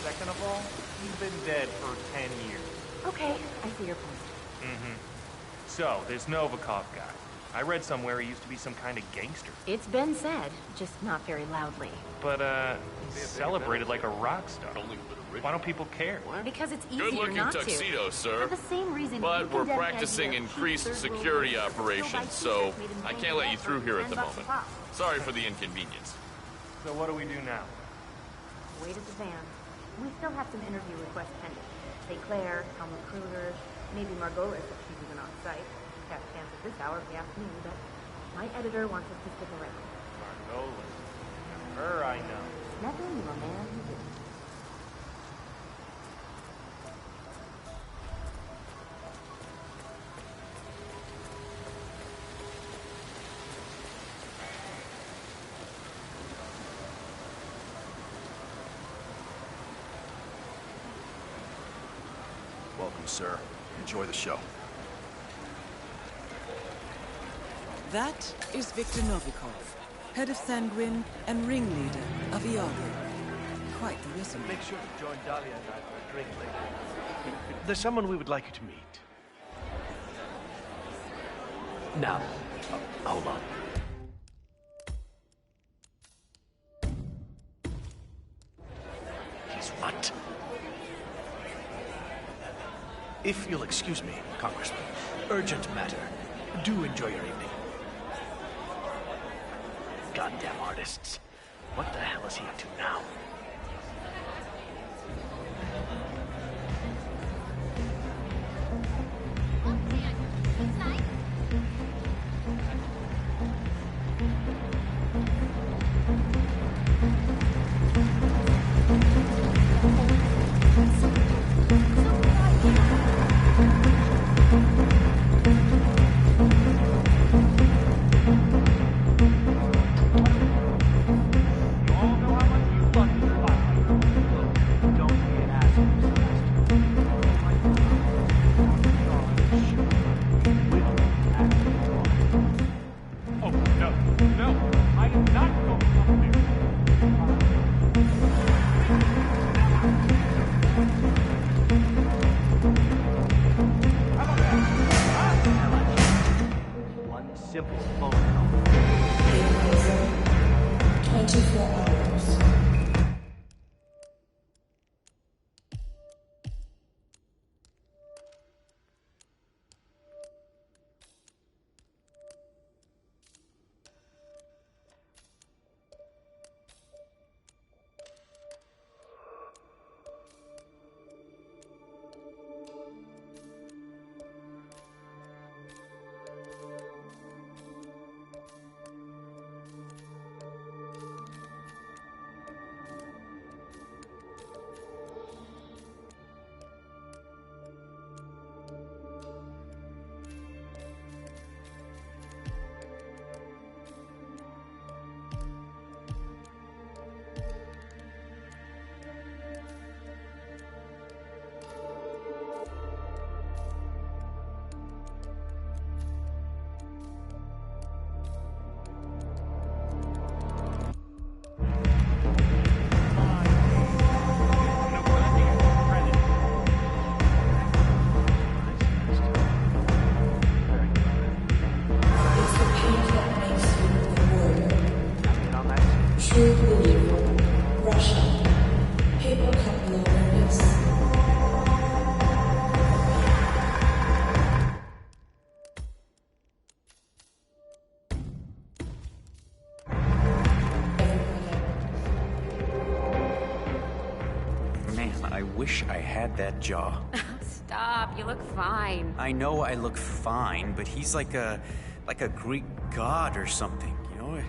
Second of all, he's been dead for 10 years. Okay, I see your point. Mm-hmm. So, this Novikov guy. I read somewhere he used to be some kind of gangster. It's been said, just not very loudly. But, celebrated like a rock star. Why don't people care? Because it's easier Good-looking not to. tuxedo, sir. For the same reason But we're practicing increased security operations, so I can't let you through here at the moment. Sorry for the inconvenience. So what do we do now? Wait at the van. We still have some interview requests pending. St. Clair, Tom Recruiter, maybe Margolis if she's even on site. Have a chance at this hour if you ask me, but my editor wants us to stick around. Margolis. Her I know. Nothing, you a man who didn't. Welcome, sir. Enjoy the show. That is Viktor Novikov, head of Sanguine and ringleader of Iago. Quite the resume. Make sure to join Dahlia and I for a drink later. There's someone we would like you to meet. Now, hold on. He's what? If you'll excuse me, Congressman. Urgent matter. Do enjoy your evening. Goddamn artists. What the hell is he up to now? All know how much you fucking I wish I had that jaw. Stop, you look fine. I know I look fine, but he's like a Greek god or something, you know?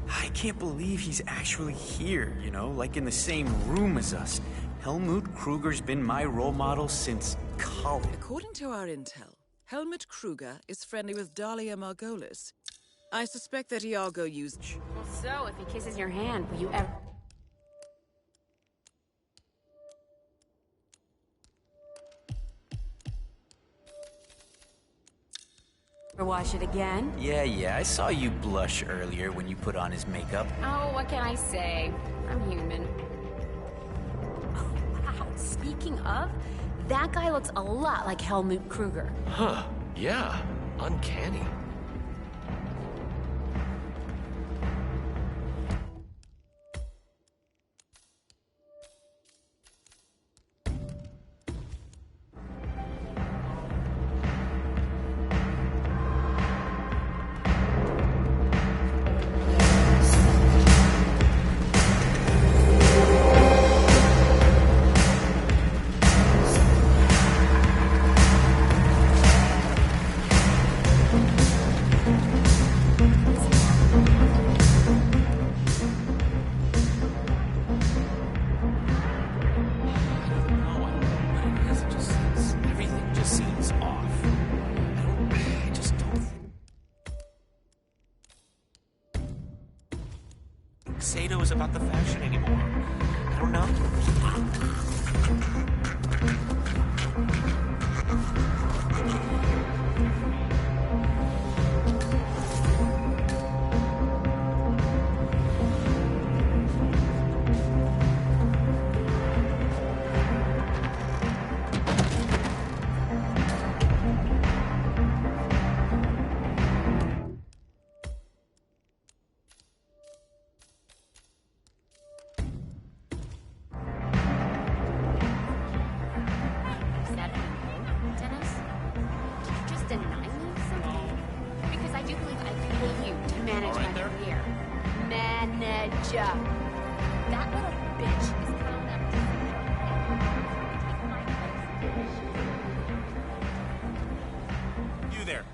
I can't believe he's actually here, you know, like in the same room as us. Helmut Kruger's been my role model since college. According to our intel, Helmut Kruger is friendly with Dahlia Margolis. I suspect that Iago used... Well, so, if he kisses your hand, will you ever... Or wash it again? Yeah, I saw you blush earlier when you put on his makeup. Oh, what can I say? I'm human. Oh, wow. Speaking of, that guy looks a lot like Helmut Kruger. Huh. Yeah. Uncanny. Sato is about the fashion anymore. I don't know.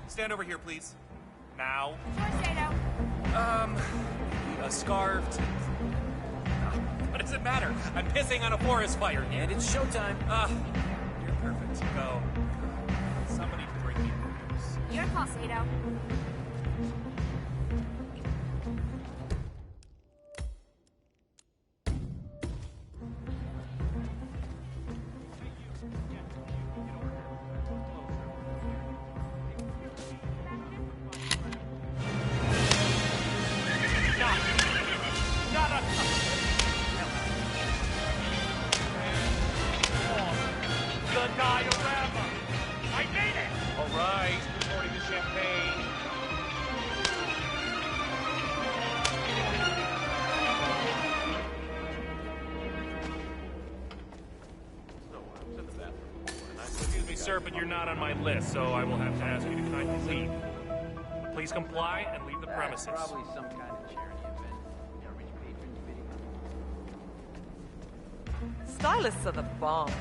Stand over here, please. Now. Sure, Sato. A scarf. What does it matter? I'm pissing on a forest fire, and it's showtime. You're perfect. Go. Somebody bring me booze. Your call, Sato. Sir, but you're not on my list, so I will have to ask you to kindly leave. Please comply and leave the premises. Probably some kind of charity event. You know, rich patrons bidding on. Stylists are the bomb.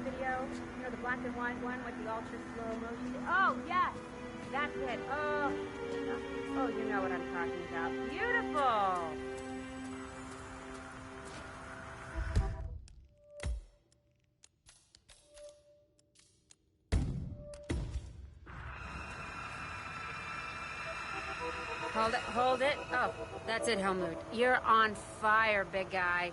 Video, you know, the black and white one with the ultra slow motion. Oh, yes, that's it. Oh, you know what I'm talking about. Beautiful. Hold it. Oh, that's it, Helmut. You're on fire, big guy.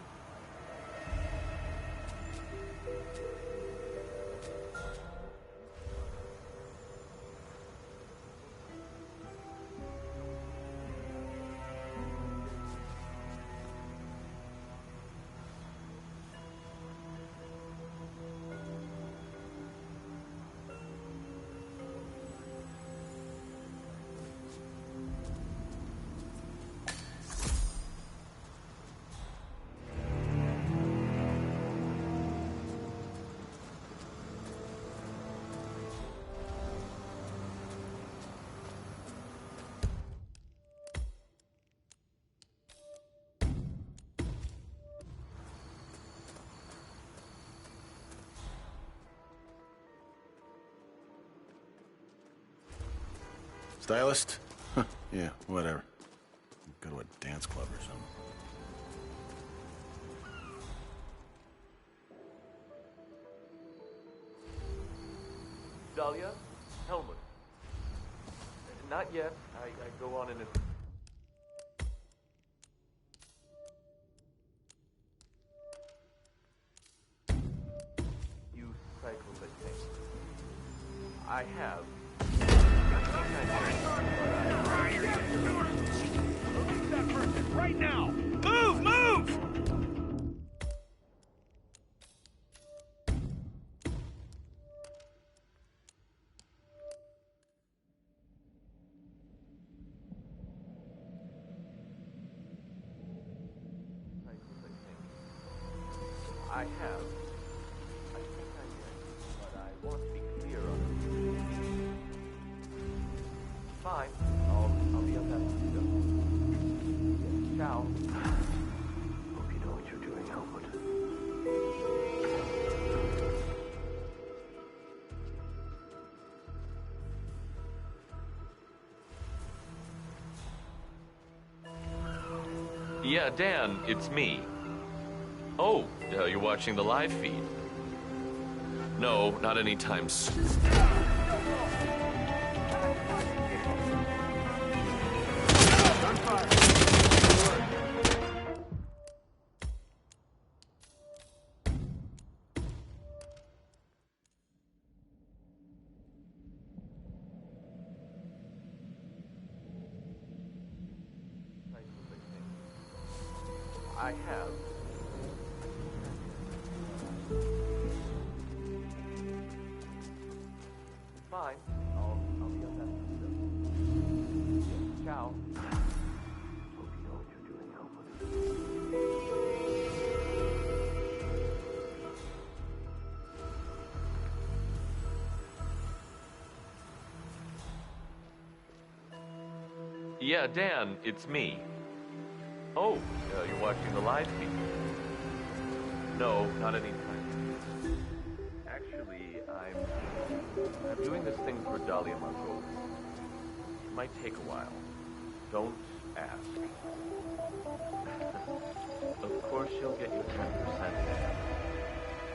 Stylist? Huh, yeah, whatever. Go to a dance club or something. Dahlia? Helmut? Not yet. I go on in a... You cycle the tape. I have. Release that person right now! Move! Move! I have. I think I did, but I want to be clear on it. Fine. I'll be on that window. Yes, ciao. Hope you know what you're doing, Helmut. Yeah, Dan, it's me. Oh, you're watching the live feed? No, not anytime soon. I have. Fine. I'll be on that window. Yes, ciao. Hope you know what you're doing, Helmut. Yeah, Dan, it's me. Oh, you're watching the live feed? No, not anytime. Actually, I'm doing this thing for Dahlia Margot. It might take a while. Don't ask. Of course she'll get you 10%.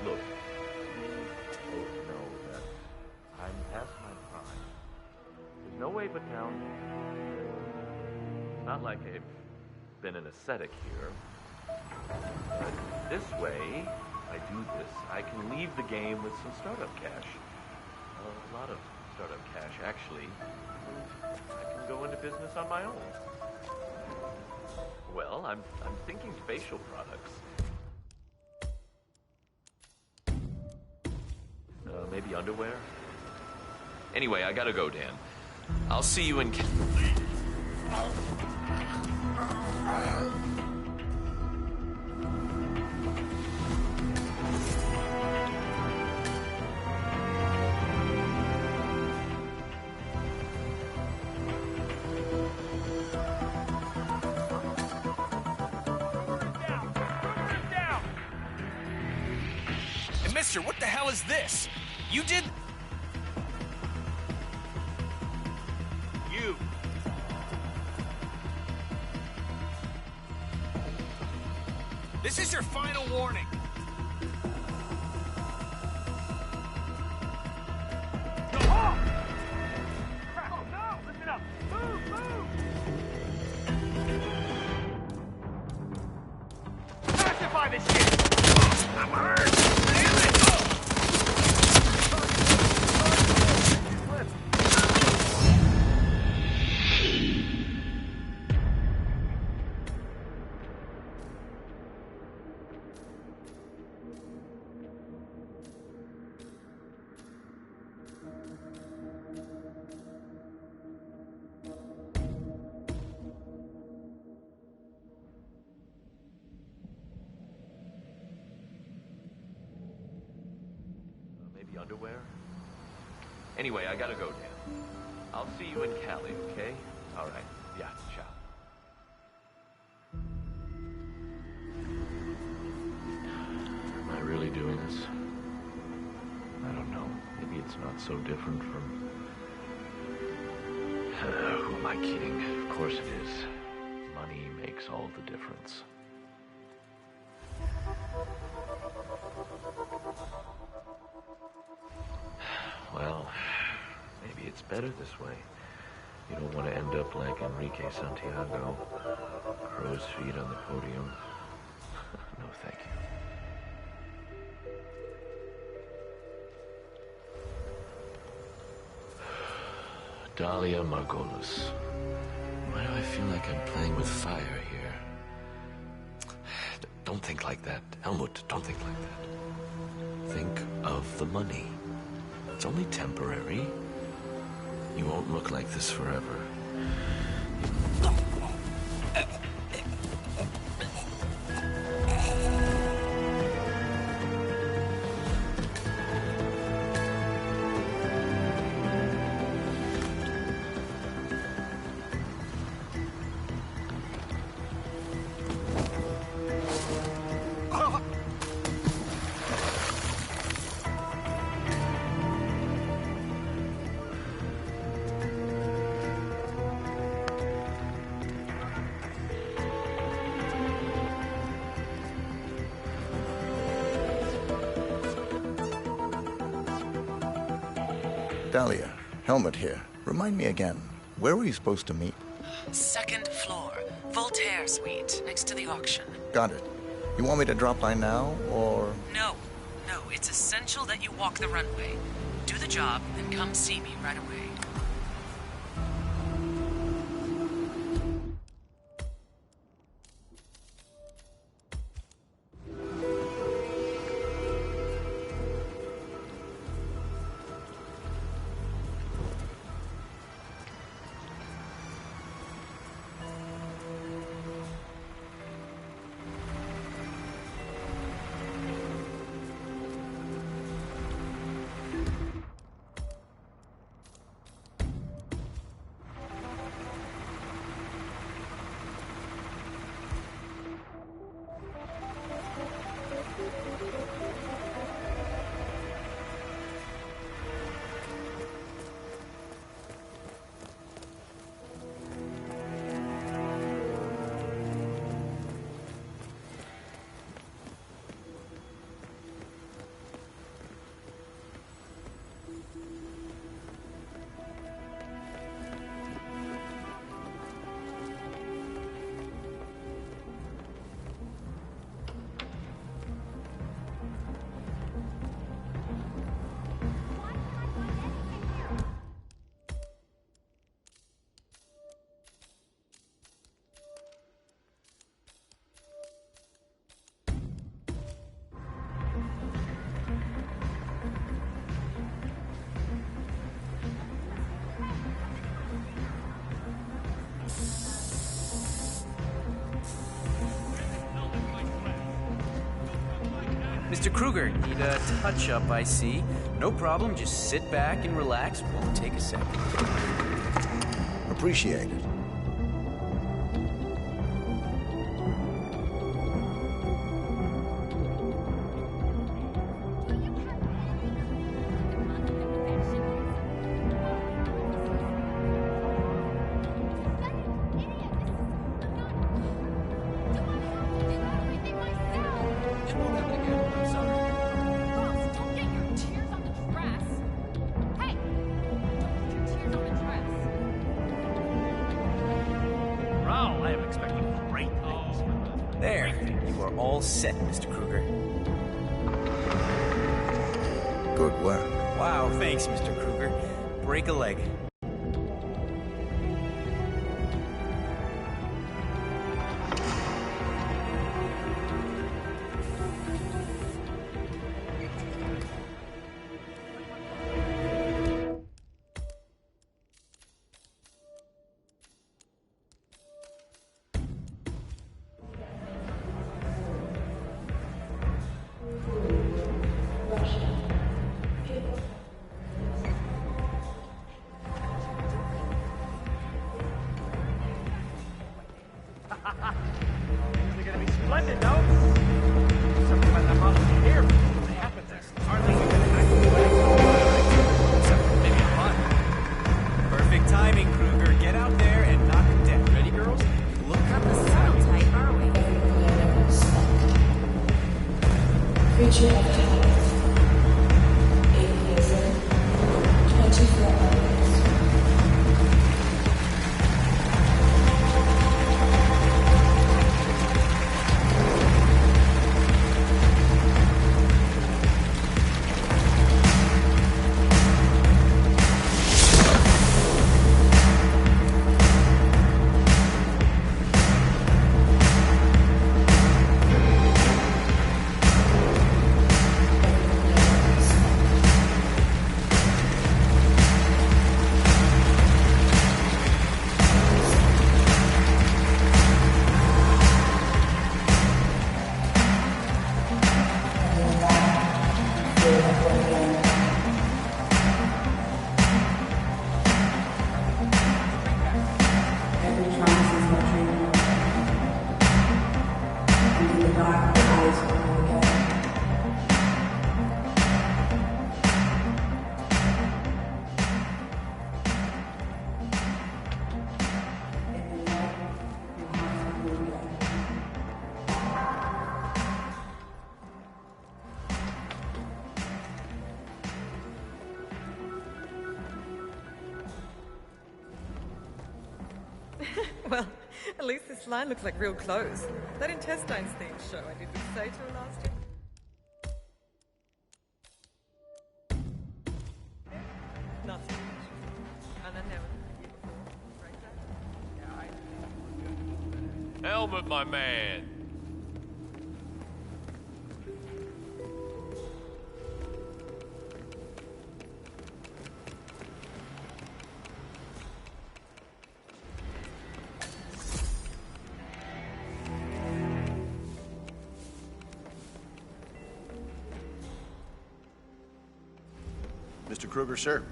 Look, you both know that I'm past my prime. There's no way but down. It's not like I've been an ascetic here. But this way, I do this, I can leave the game with some startup cash. A lot of startup cash, actually. I can go into business on my own. Well, I'm thinking facial products. Maybe underwear? Anyway, I gotta go, Dan. I'll see you in... Hey, mister, what the hell is this? You did... You. This is your final warning. Go on! Crap, oh no! Listen up! Move, move! Pacify this shit! I'm hurt! Damn it! Maybe underwear? Anyway, I gotta go, Dan. I'll see you in Cali, okay? Alright, yeah, ciao. Am I really doing this? I don't know. Maybe it's not so different from... am I kidding? Of course it is. Money makes all the difference. Well, maybe it's better this way. You don't want to end up like Enrique Santiago. Crow's feet on the podium. No, thank you. Dahlia Margolis. Why do I feel like I'm playing with fire here? Don't think like that. Helmut, don't think like that. Think of the money. It's only temporary. You won't look like this forever. Dahlia, Helmut here. Remind me again, where were you supposed to meet? Second floor, Voltaire Suite, next to the auction. Got it. You want me to drop by now, or...? No, it's essential that you walk the runway. Do the job, and come see me right away. Mr. Kruger, need a touch-up, I see. No problem, just sit back and relax. Won't take a second. Appreciate it. There, you are all set, Mr. Kruger. Good work. Wow, thanks, Mr. Kruger. Break a leg. They're gonna be splendid, no? Something about that mountain here. What happens next? Hardly Maybe a fun. Perfect timing, Kruger. Get out there. Temperature of target 8 24 hours. Well, at least this line looks like real clothes. That intestines thing show I did with Sato last year. Nothing. And then there was Helmet, my man. Mr. Kruger, sir.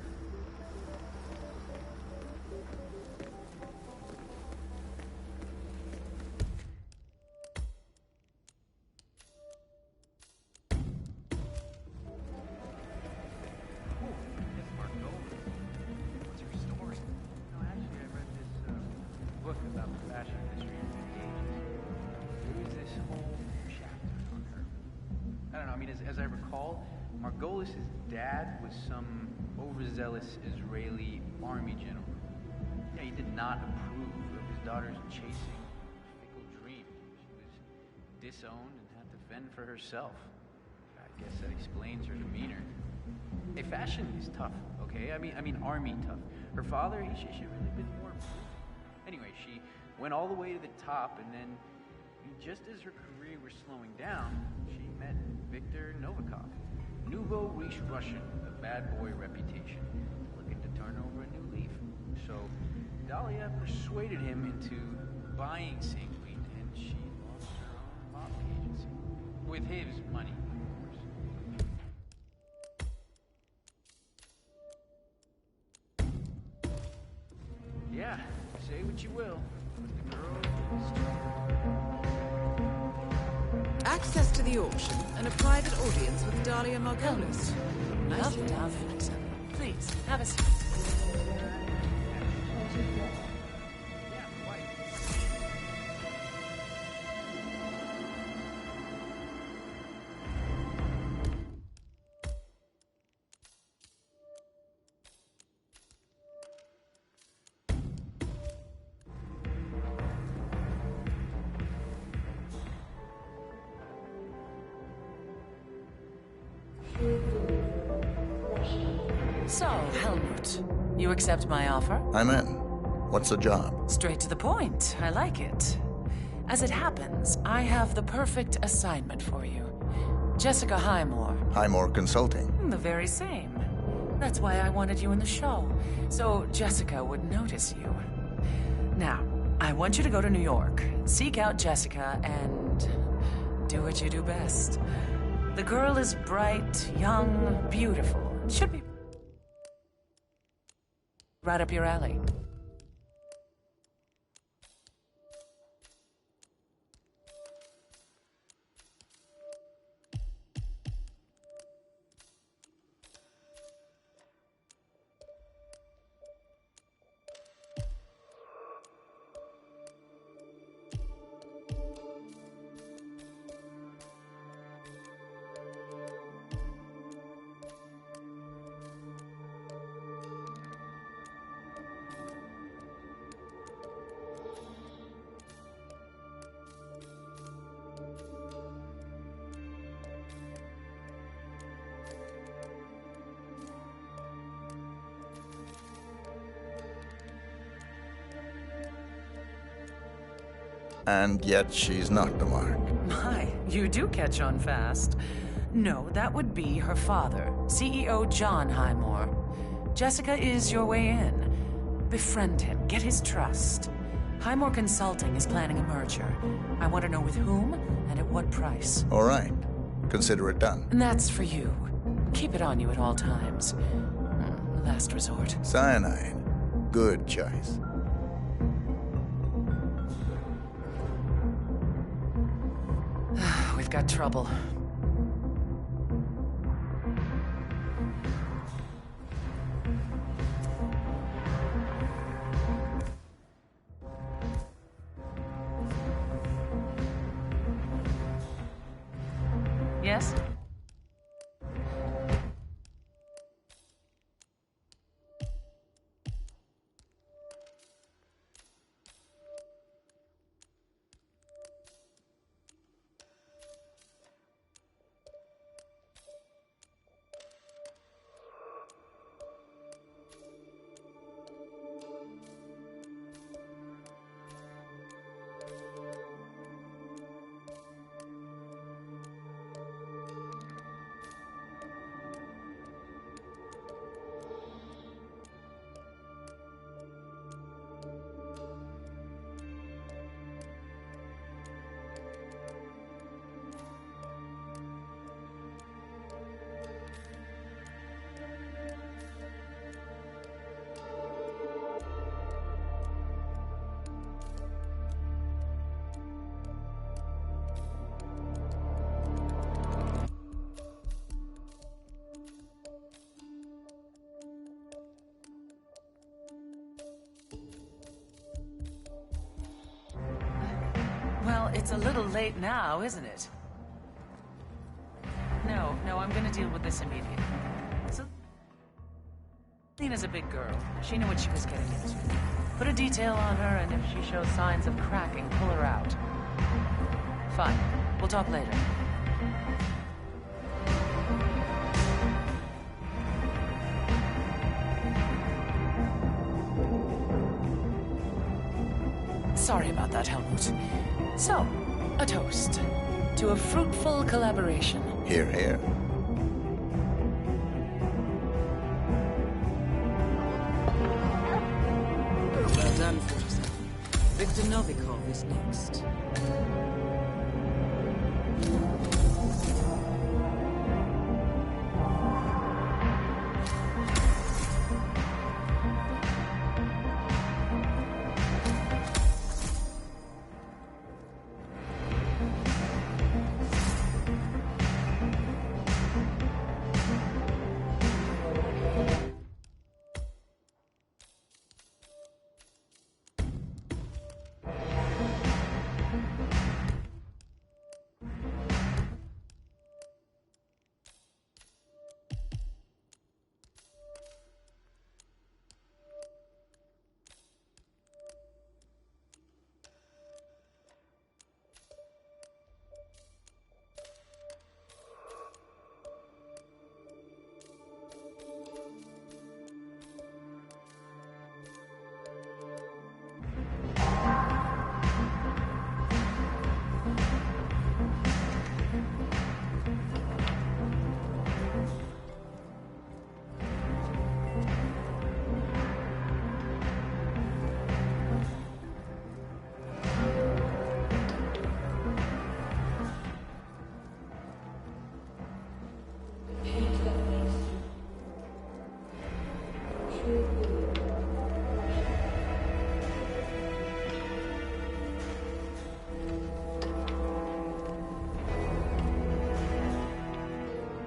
Book about the fashion history of the 80s. There was this whole chapter on her. I don't know, I mean, as I recall, Margolis' dad was some overzealous Israeli army general. Yeah, he did not approve of his daughter's chasing a fickle dream. She was disowned and had to fend for herself. I guess that explains her demeanor. Hey, fashion is tough, okay? I mean, army tough. Her father, he should really been more approving. Anyway, she went all the way to the top, and then, just as her career was slowing down, she met Viktor Novikov. Nouveau riche Russian with a bad boy reputation, looking to turn over a new leaf. So, Dahlia persuaded him into buying Sanguine, and she launched her own modeling agency. With his money, of course. Yeah, say what you will, but the girl Access to the auction and a private audience with Dahlia Margolis. Lovely outfit. Please, have a seat. So, Helmut, you accept my offer? I'm in. What's the job? Straight to the point. I like it. As it happens, I have the perfect assignment for you. Jessica Highmore. Highmore Consulting. The very same. That's why I wanted you in the show, so Jessica would notice you. Now, I want you to go to New York, seek out Jessica, and do what you do best. The girl is bright, young, beautiful. Should be right up your alley. And yet she's not the mark. My, you do catch on fast. No, that would be her father, CEO John Highmore. Jessica is your way in. Befriend him, get his trust. Highmore Consulting is planning a merger. I want to know with whom and at what price. All right. Consider it done. And that's for you. Keep it on you at all times. Last resort. Cyanide. Good choice. We've got trouble. Yes? Well, it's a little late now, isn't it? No, I'm gonna deal with this immediately. So, Lena's a big girl. She knew what she was getting into. Put a detail on her, and if she shows signs of cracking, pull her out. Fine. We'll talk later. Sorry about that, Helmut. So, a toast to a fruitful collaboration. Hear, hear. Well done, 47. Victor Novikov is next.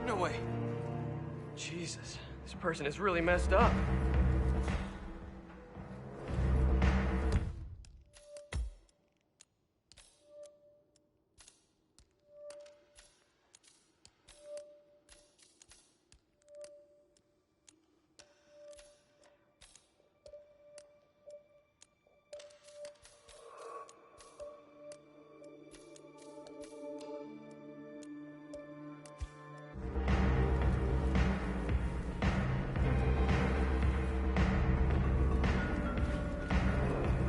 No way. Jesus, this person is really messed up.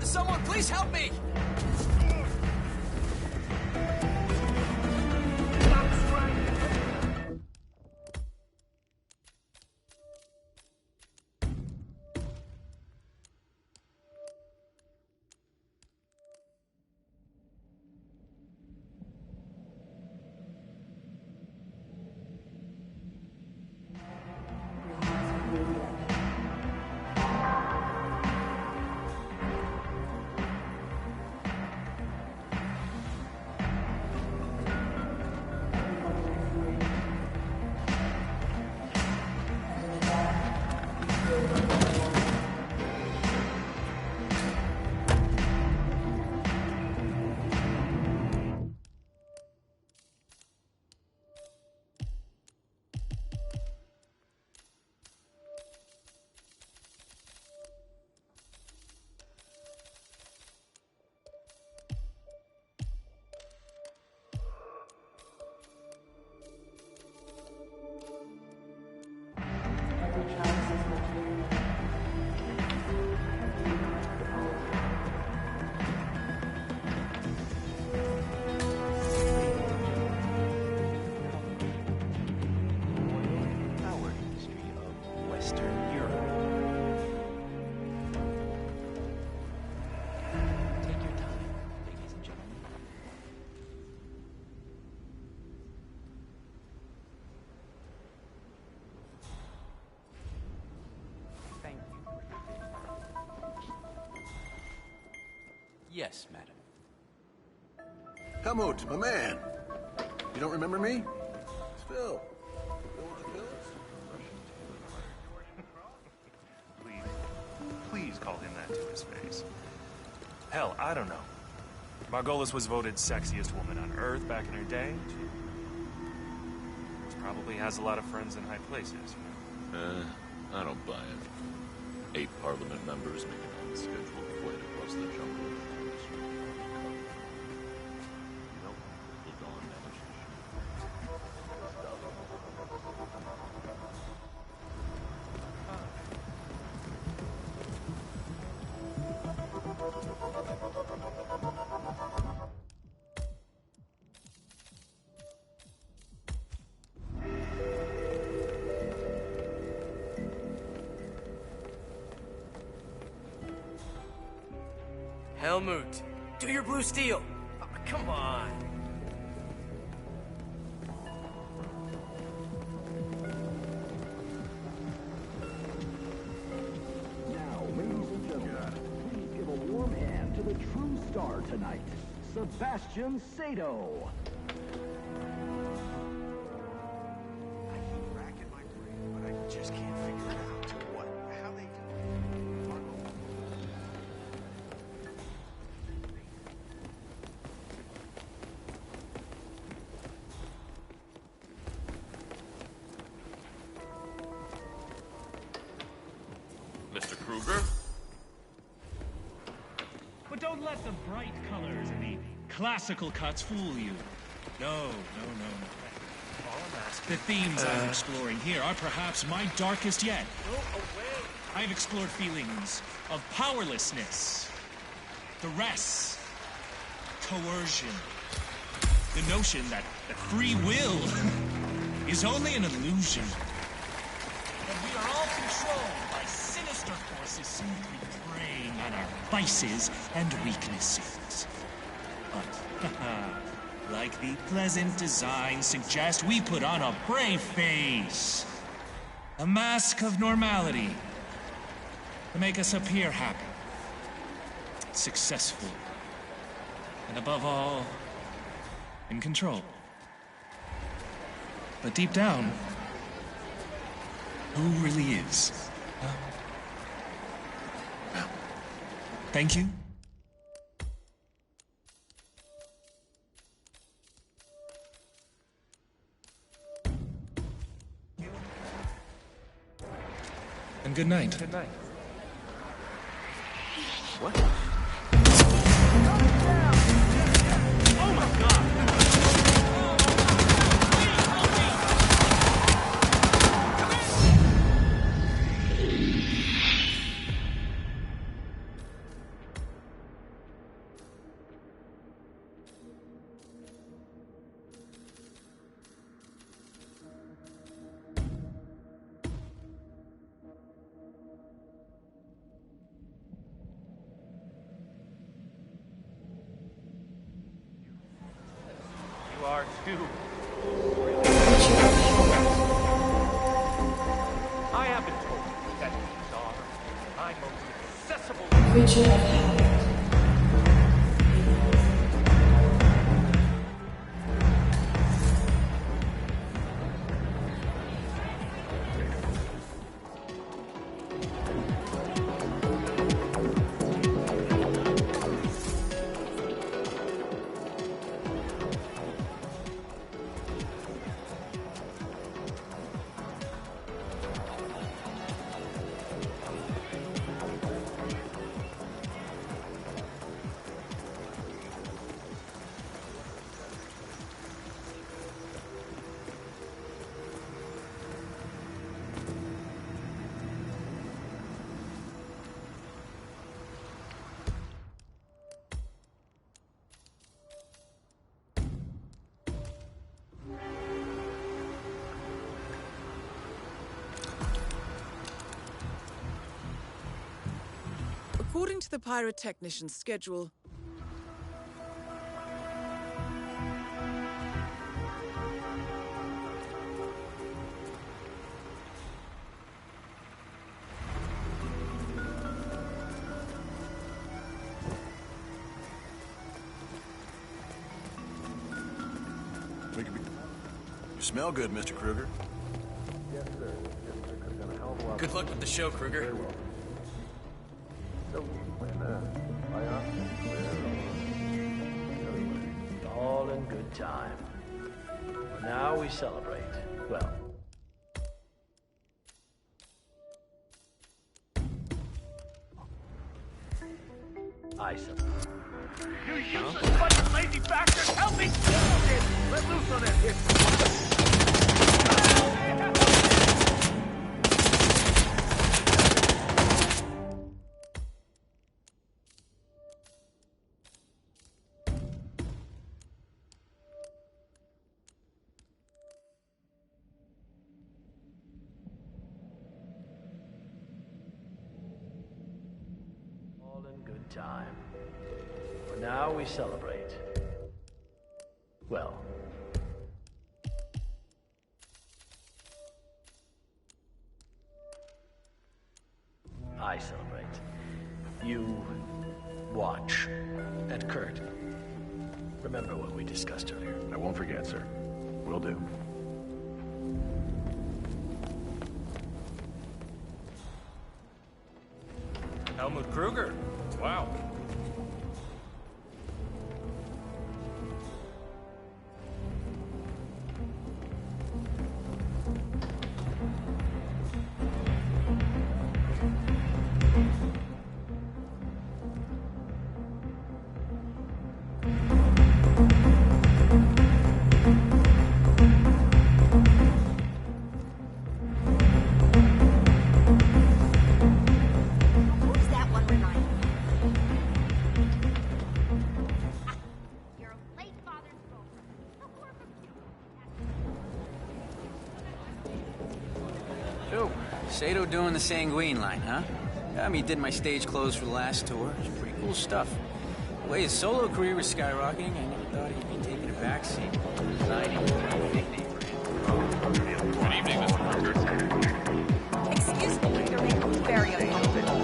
Someone please help me! Yes, madam. Helmut, my man. You don't remember me? It's Phil. Please call him that to his face. Hell, I don't know. Margolis was voted sexiest woman on Earth back in her day. She probably has a lot of friends in high places. I don't buy it. 8 parliament members make an unscheduled flight across the jungle. Nope. Till dawn managed to Helmut, do your blue steel. Oh, come on. Now, ladies and gentlemen, please give a warm hand to the true star tonight, Sebastian Sato. I keep racking my brain, but I just can't figure it out. How they Mr. Kruger? But don't let the bright colors and the classical cuts fool you. No. All I'm asking... The themes I'm exploring here are perhaps my darkest yet. Go away. I've explored feelings of powerlessness, duress, coercion, the notion that free will is only an illusion, that we are all controlled by sinister forces simply preying on our vices and weaknesses. But, like the pleasant design suggests, we put on a brave face, a mask of normality, to make us appear happy, successful, and above all, in control. But deep down, who really is? Huh? Well, thank you. And good night. Good night. What? Oh my God! You are too. I have been told that these are my most accessible... Creature of habit. According to the pyrotechnician's schedule, We could be... You smell good, Mr. Kruger. Yes, sir. Yes, sir. Could have done a hell of a lot. Good luck with the show, Kruger. Very well. So, you plan to fly off anywhere or All in good time. Now we celebrate. Well, I celebrate. You useless bunch of lazy bastards! Help me! Let loose on that All in good time. For now we celebrate. Well, I celebrate. You watch. And Kurt, remember what we discussed earlier. I won't forget, sir. Will do. Helmut Kruger. Wow. Who's that one remind me? Your late father's So, Sato doing the sanguine line, huh? He did my stage clothes for the last tour. It's pretty cool stuff. The way his solo career was skyrocketing, I never thought he'd be taking a backseat. Good evening, Mr. Kruger. Excuse me, you're making me very uncomfortable.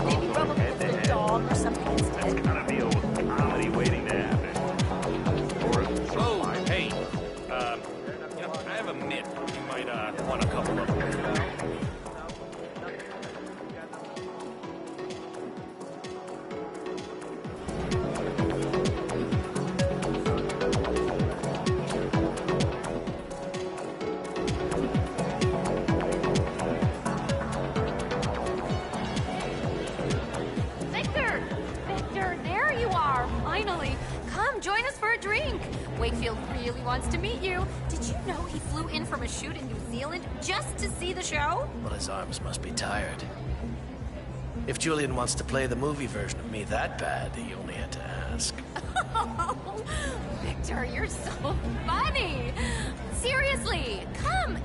Maybe rub up against a dog or something instead. kind of deal with comedy waiting to happen. Oh, hey. I have a mitt. You might want a couple of them. Victor! Victor, there you are, finally. Come, join us for a drink. Wakefield really wants to meet you. Did you know he flew in from a shoot in New Zealand just to see the show? Well, his arms must be tired. If Julian wants to play the movie version of me that bad, he only had to ask. Victor, you're so funny. Seriously, come,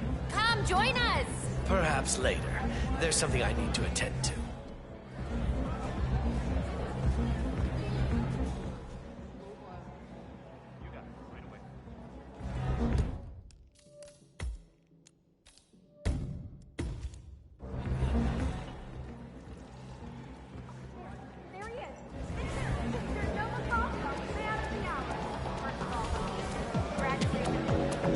join us. Perhaps later. There's something I need to attend to. There he is. Victor, no Macosta. Stay out of the hour. First of all, congratulations.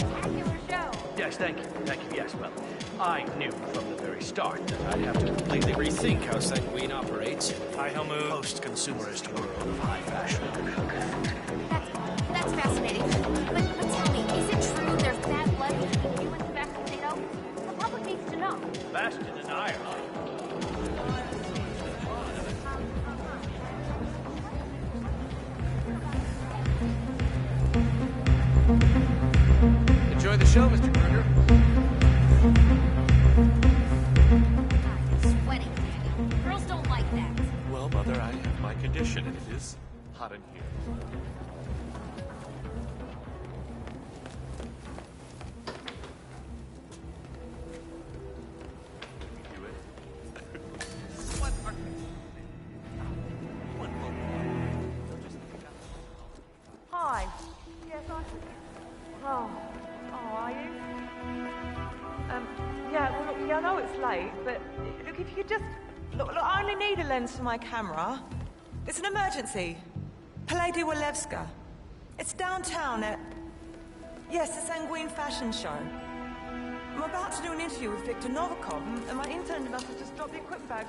Spectacular show. Yes, thank you. Yes, well, I knew from the very start that I'd have to completely rethink how Sanguine operates in the post-consumerist world of high fashion. That's fascinating. But tell me, is it true there's bad blood between you and Sebastian Sato? The public needs to know. Sebastian and I are... Enjoy the show, Mr. Kruger. You're sweating. Girls don't like that. Well, Mother, I have my condition, and it is hot in here. Hi. Yes, Oh, are you? Yeah, well, look, I know it's late, but look, if you could just... Look, I only need a lens for my camera. It's an emergency. Palais de Walewska. It's downtown at... Yes, the Sanguine Fashion Show. I'm about to do an interview with Victor Novikov, and my intern enough to just drop the equipment bag.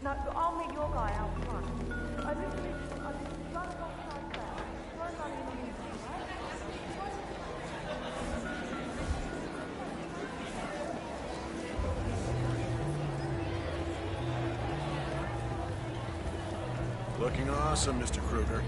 No, I'll meet your guy out front. I literally just run alongside there. Run running in the evening, right? Looking awesome, Mr. Kruger.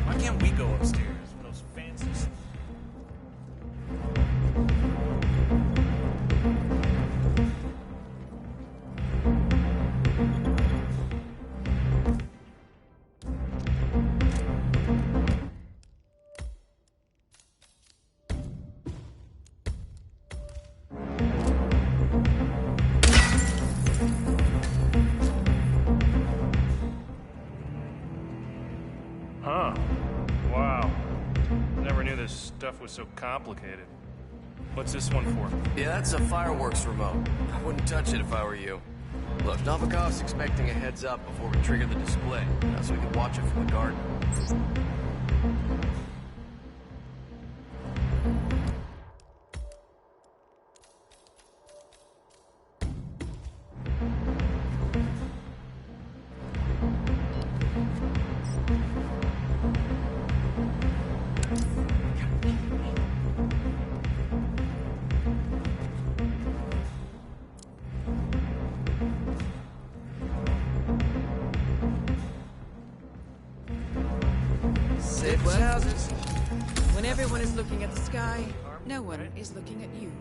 Why can't we go upstairs for those fancy... Huh. Wow. Never knew this stuff was so complicated. What's this one for? Yeah, that's a fireworks remote. I wouldn't touch it if I were you. Look, Novikov's expecting a heads up before we trigger the display, so we can watch it from the garden. Houses. When everyone is looking at the sky, no one is looking at you.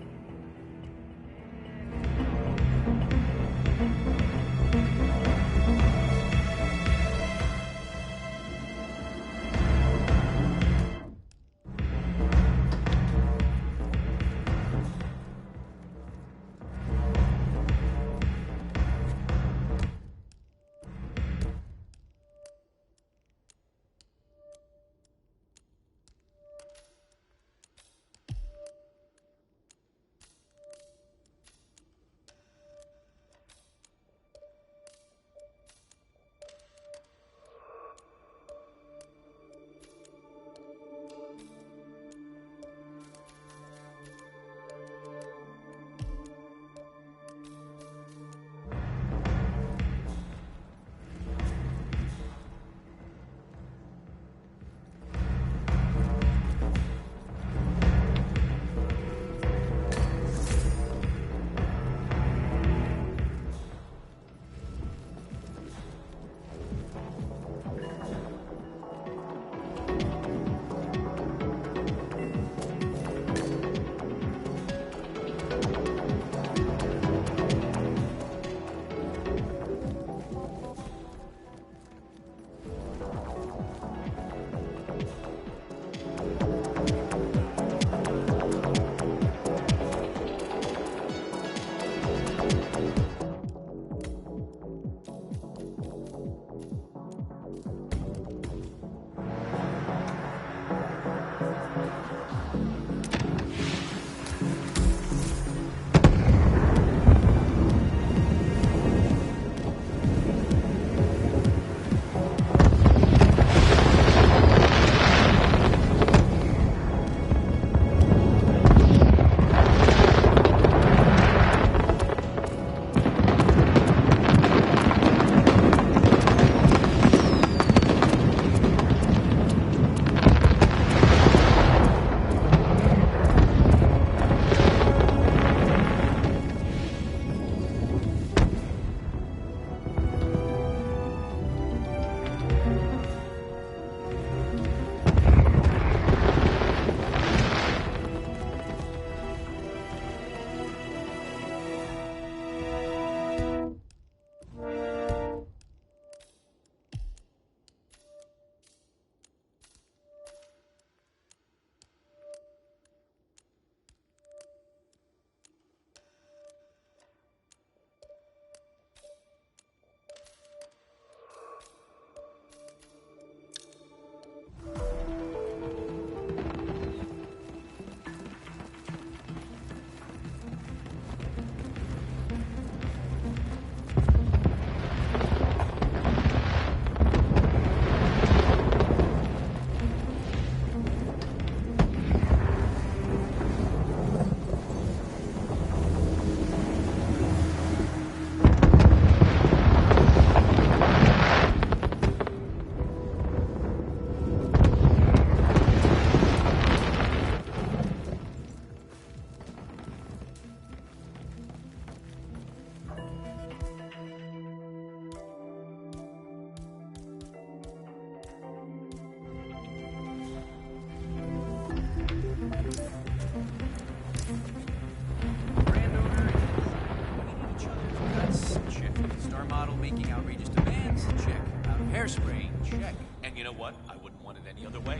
check. And you know what? I wouldn't want it any other way.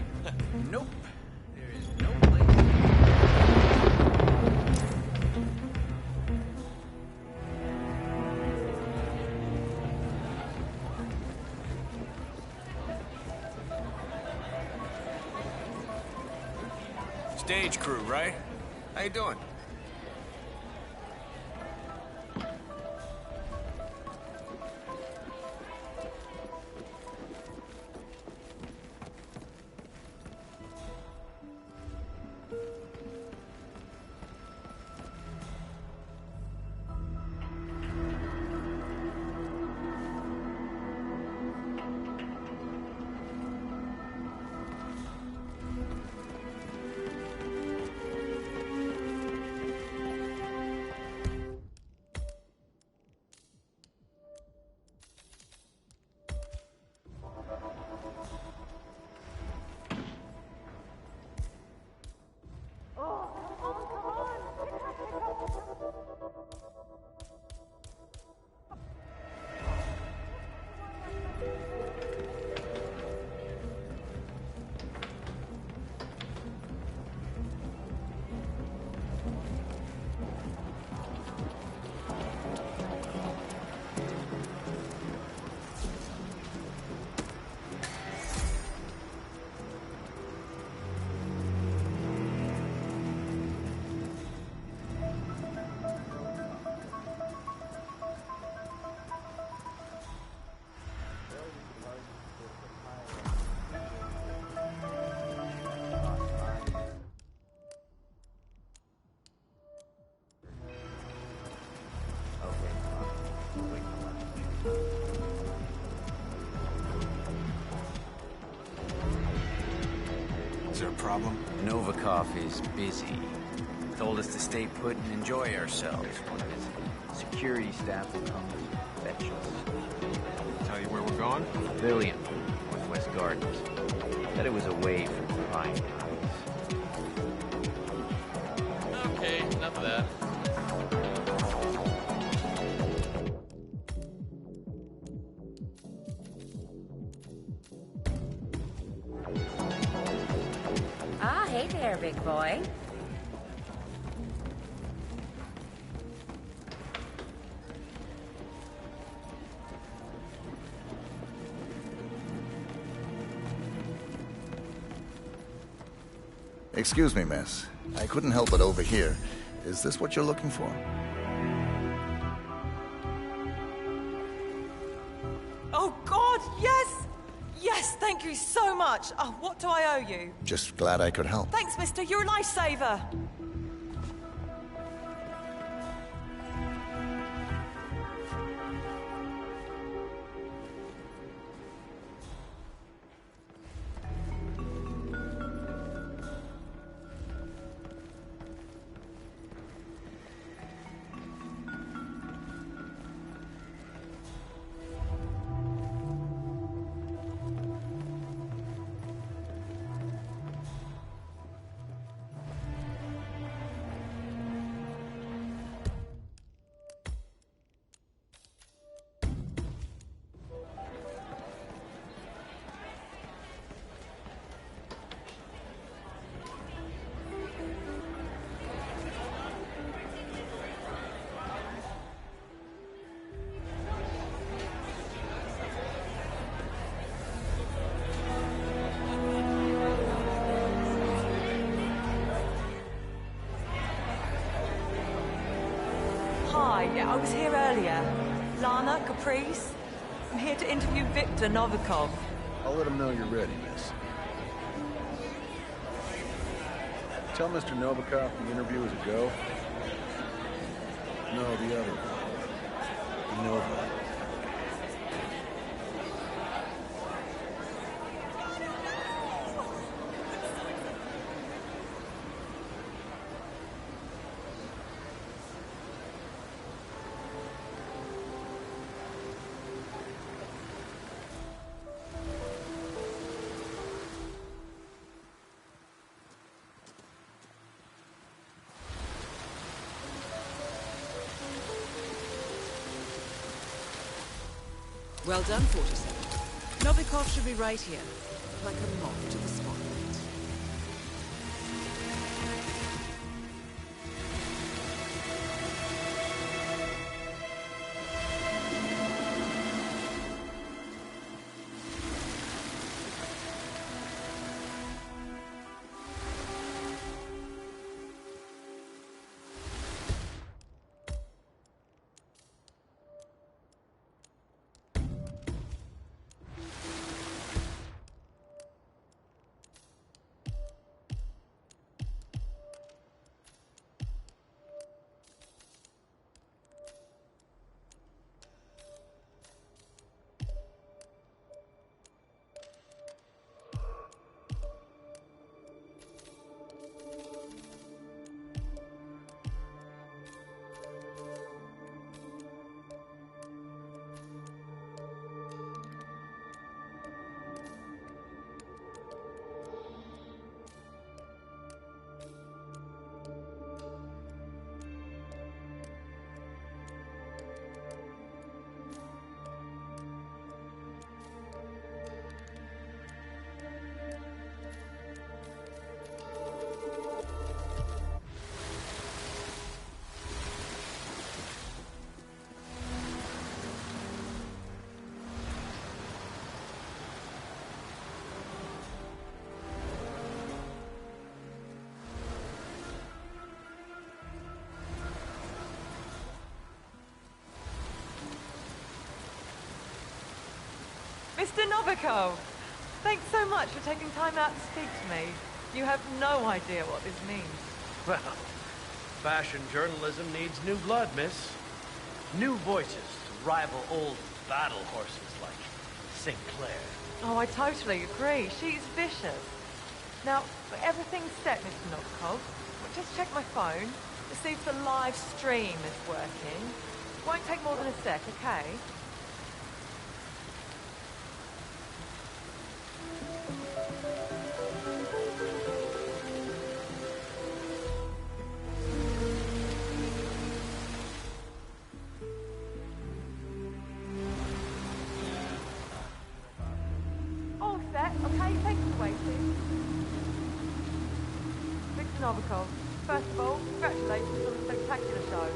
Nope. There is no place. Stage crew, right? How you doing? Is there a problem? Novikov is busy. Told us to stay put and enjoy ourselves when his security staff will come and fetch us. Tell you where we're going? Pavilion, Northwest Gardens. Said it was away from the pine trees. Okay, enough of that. Ah, hey there, big boy. Excuse me, miss. I couldn't help but overhear. Is this what you're looking for? Oh, God, yes! Yes, thank you so much. Oh, what do I owe you? Just glad I could help. Thanks, mister. You're a lifesaver. Hi, yeah, I was here earlier. Lana, Caprice. I'm here to interview Victor Novikov. I'll let him know you're ready, miss. Tell Mr. Novikov the interview is a go. No, the other one. Nova. Well done, 47. Novikov should be right here, like a moth to the spotlight. Mr. Novikov, thanks so much for taking time out to speak to me. You have no idea what this means. Well, fashion journalism needs new blood, miss. New voices to rival old battle horses like Sinclair. Oh, I totally agree. She's vicious. Now, everything's set, Mr. Novikov. Just check my phone to see if the live stream is working. Won't take more than a sec, okay? All set, okay? Thanks for waiting. Mr. Novikov, first of all, congratulations on the spectacular show.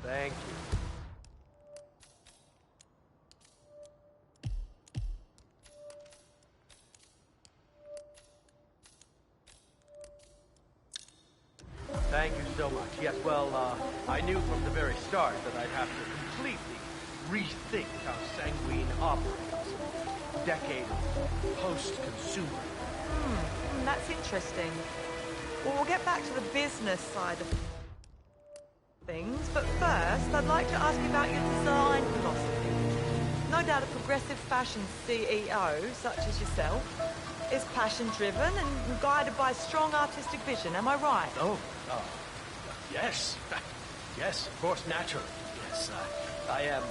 Thank you. Thank you so much. Yes, well, I knew from the very start that I'd have to completely rethink how Sanguine operates. A decade of post-consumer. That's interesting. Well, we'll get back to the business side of things, but first, I'd like to ask you about your design philosophy. No doubt a progressive fashion CEO, such as yourself, is passion-driven and guided by strong artistic vision, am I right? Oh, yes. Yes, of course, naturally. Yes, I am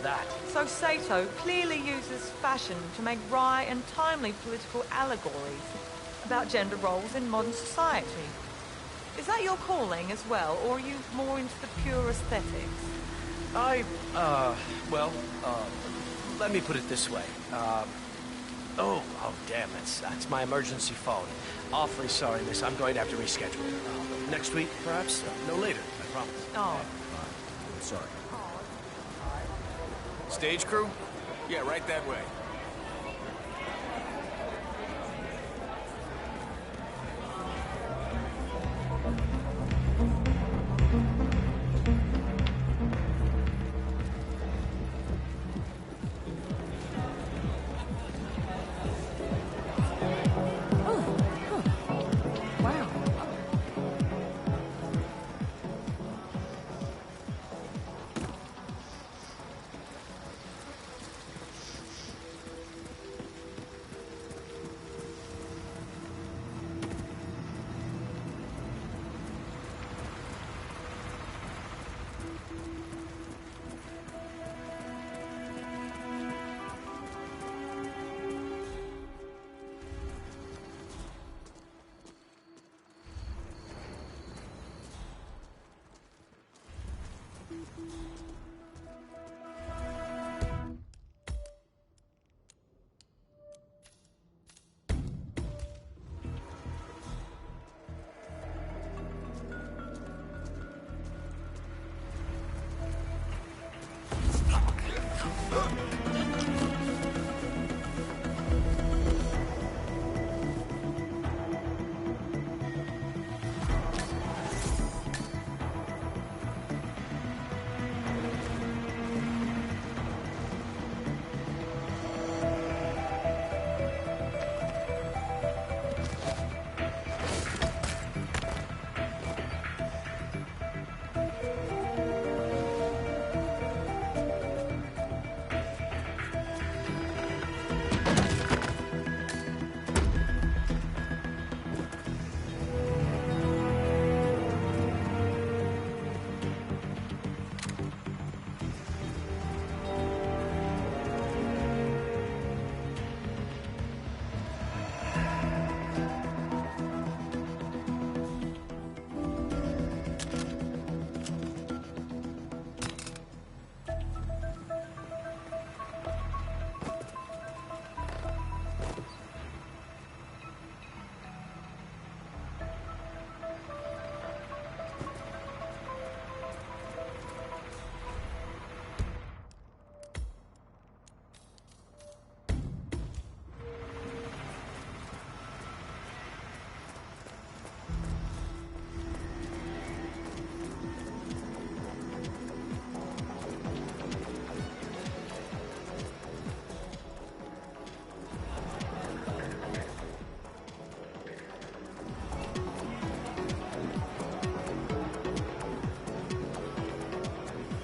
that. So Sato clearly uses fashion to make wry and timely political allegories about gender roles in modern society. Is that your calling as well, or are you more into the pure aesthetics? Let me put it this way. Oh, damn, that's my emergency phone. Awfully sorry, miss. I'm going to have to reschedule. Next week, perhaps? No later, I promise. Oh. I'm sorry. Stage crew? Yeah, right that way.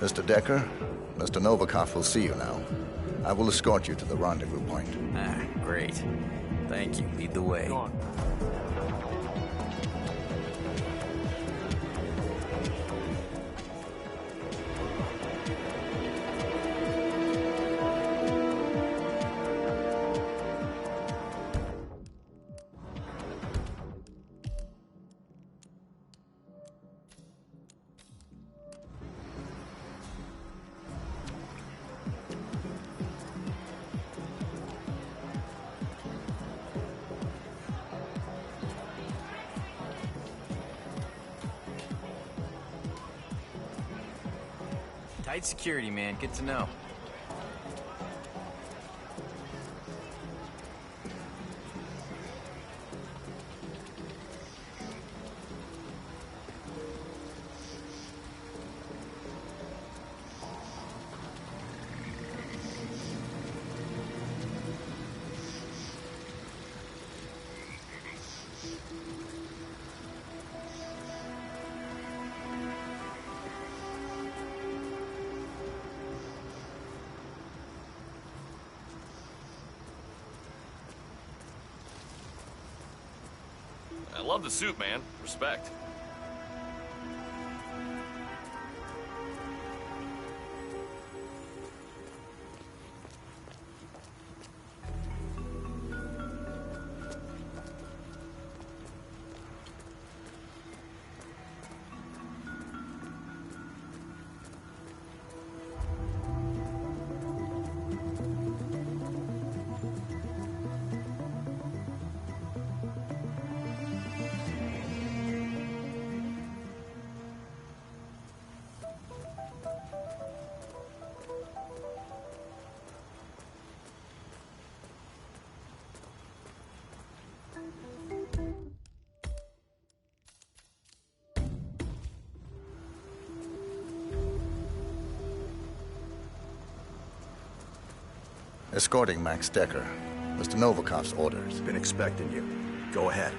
Mr. Decker, Mr. Novikov will see you now. I will escort you to the rendezvous point. Ah, great. Thank you. Lead the way. Tight security, man. Good to know. I love the suit, man. Respect. Escorting Max Decker. Mr. Novikov's orders. Been expecting you. Go ahead.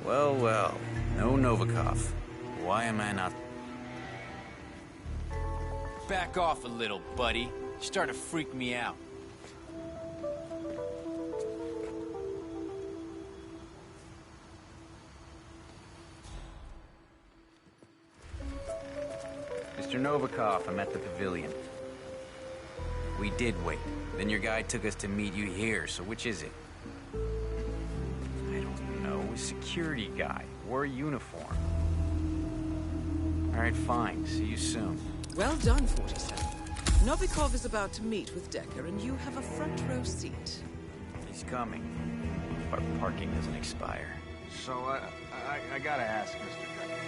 Well, well. No Novikov. Why am I not... Back off a little, buddy. You're starting to freak me out. Mr. Novikov, I'm at the pavilion. We did wait. Then your guy took us to meet you here, so which is it? I don't know. A security guy. Wore a uniform. All right, fine. See you soon. Well done, 47. Novikov is about to meet with Decker, and you have a front row seat. He's coming. Our parking doesn't expire. So, I gotta ask, Mr. Decker.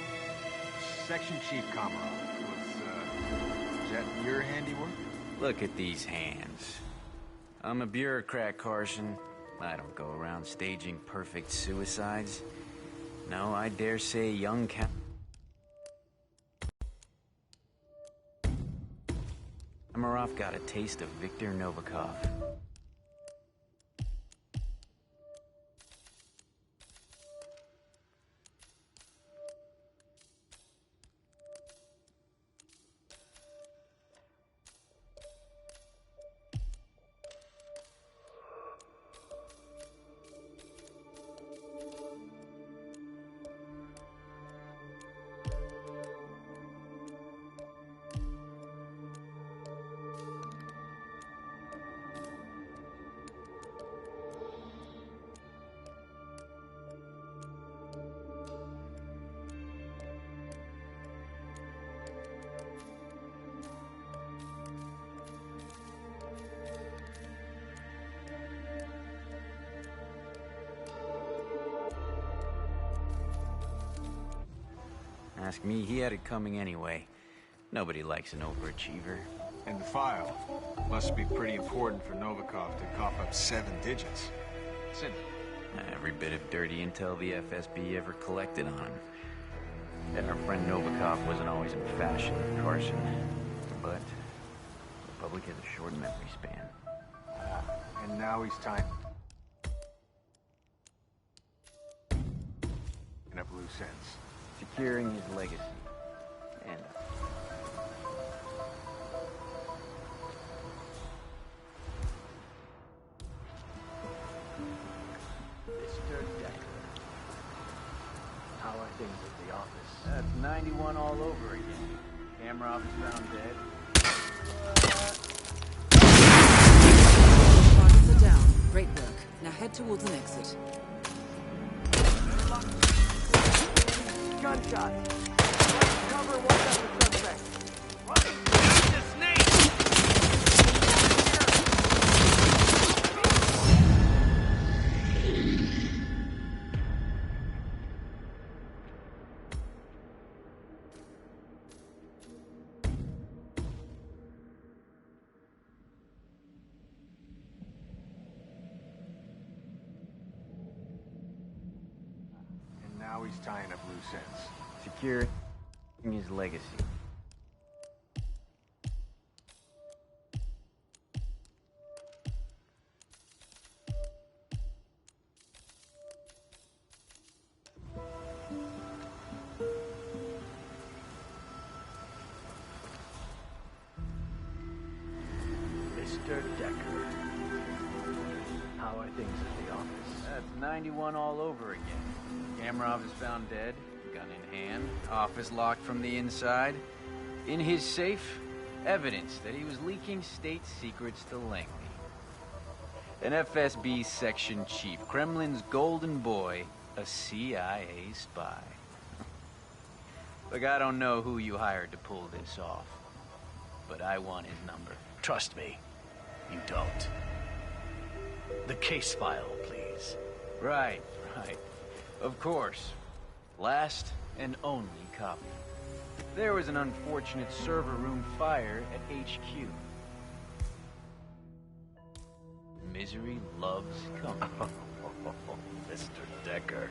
Section Chief Komarov, was that your handiwork? Look at these hands. I'm a bureaucrat, Carson. I don't go around staging perfect suicides. No, I dare say young Komarov got a taste of Viktor Novikov. Ask me, he had it coming anyway. Nobody likes an overachiever. And the file. Must be pretty important for Novikov to cough up 7 digits. Sit. Every bit of dirty intel the FSB ever collected on him. And our friend Novikov wasn't always in fashion, Carson. But the public has a short memory span. And now he's time. In up loose ends. Securing his legacy. And Mr. Decker. How are things at the office? That's 91 all over again. Komarov is found dead. Targets are down. Great work. Now head towards an exit. Gunshot. Cover one of the suspect. The snake! And now he's tying up loose ends. securing his legacy. Mr. Decker. How are things at the office? That's 91 all over again. Komarov is found dead, gun in hand, office locked from the inside. In his safe, evidence that he was leaking state secrets to Langley. An FSB section chief, Kremlin's golden boy, a CIA spy. Look, I don't know who you hired to pull this off, but I want his number. Trust me, you don't. The case file, please. Right. Of course. Last and only copy. There was an unfortunate server room fire at HQ. Misery loves company. Mr. Decker.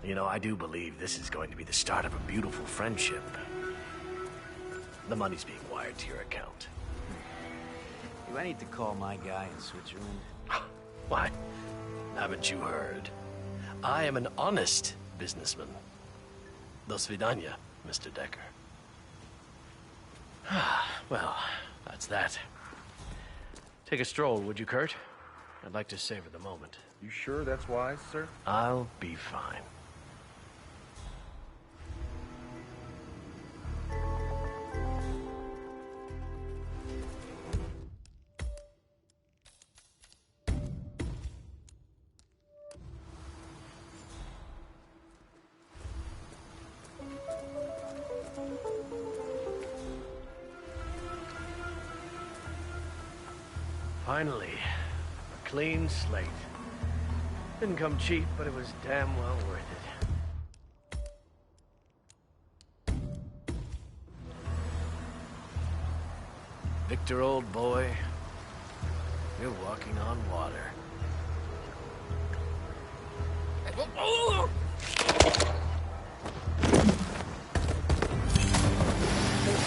You know, I do believe this is going to be the start of a beautiful friendship. The money's being wired to your account. Do I need to call my guy in Switzerland? Why? Haven't you heard? I am an honest businessman. До свидания, Mr. Decker. Well, that's that. Take a stroll, would you, Kurt? I'd like to savor the moment. You sure that's wise, sir? I'll be fine. Finally, a clean slate. Didn't come cheap, but it was damn well worth it. Victor, old boy, you're walking on water. Both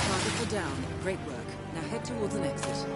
targets are down. Great work. Now head towards an exit.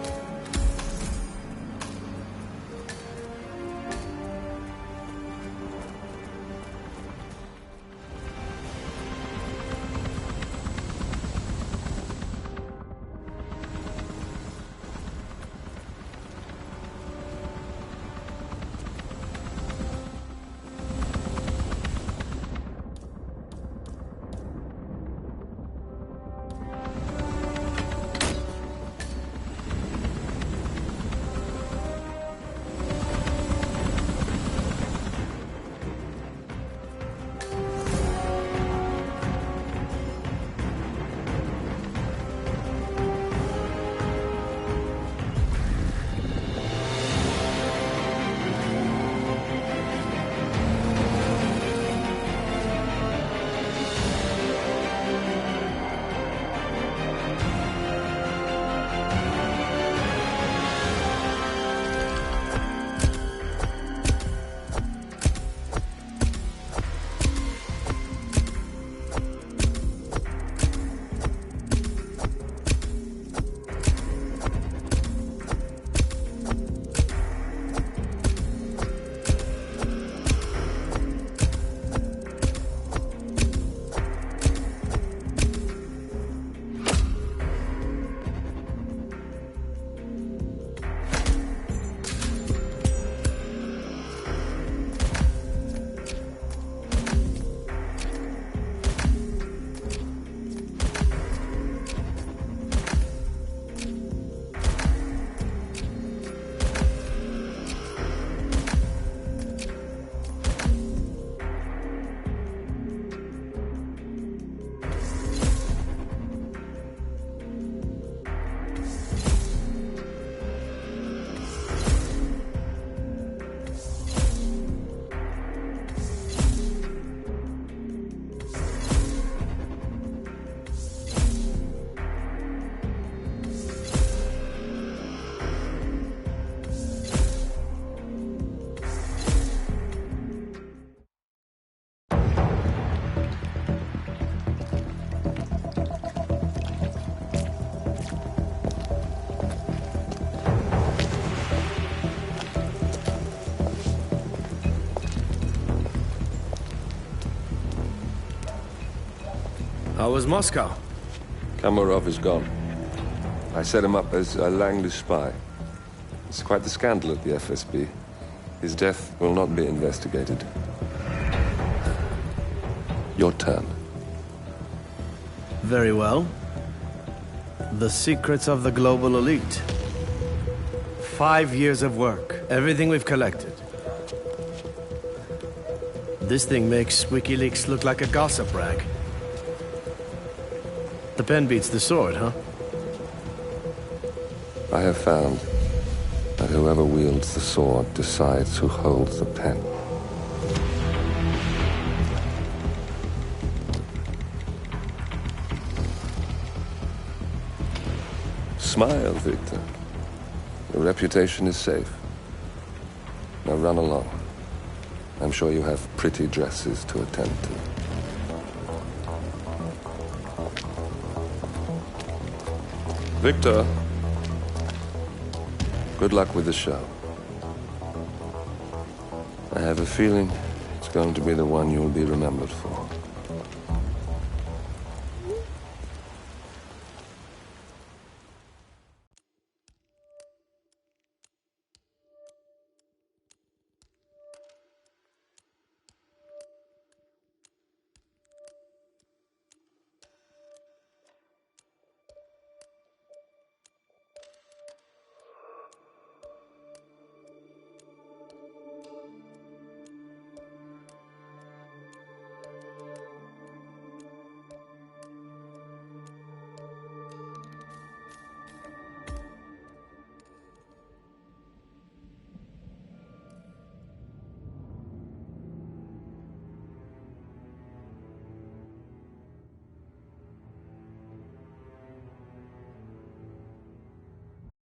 How was Moscow? Kamarov is gone. I set him up as a Langley spy. It's quite the scandal at the FSB. His death will not be investigated. Your turn. Very well. The secrets of the global elite. 5 years of work. Everything we've collected. This thing makes WikiLeaks look like a gossip rag. The pen beats the sword, huh? I have found that whoever wields the sword decides who holds the pen. Smile, Victor. Your reputation is safe. Now run along. I'm sure you have pretty dresses to attend to. Victor, good luck with the show. I have a feeling it's going to be the one you'll be remembered for.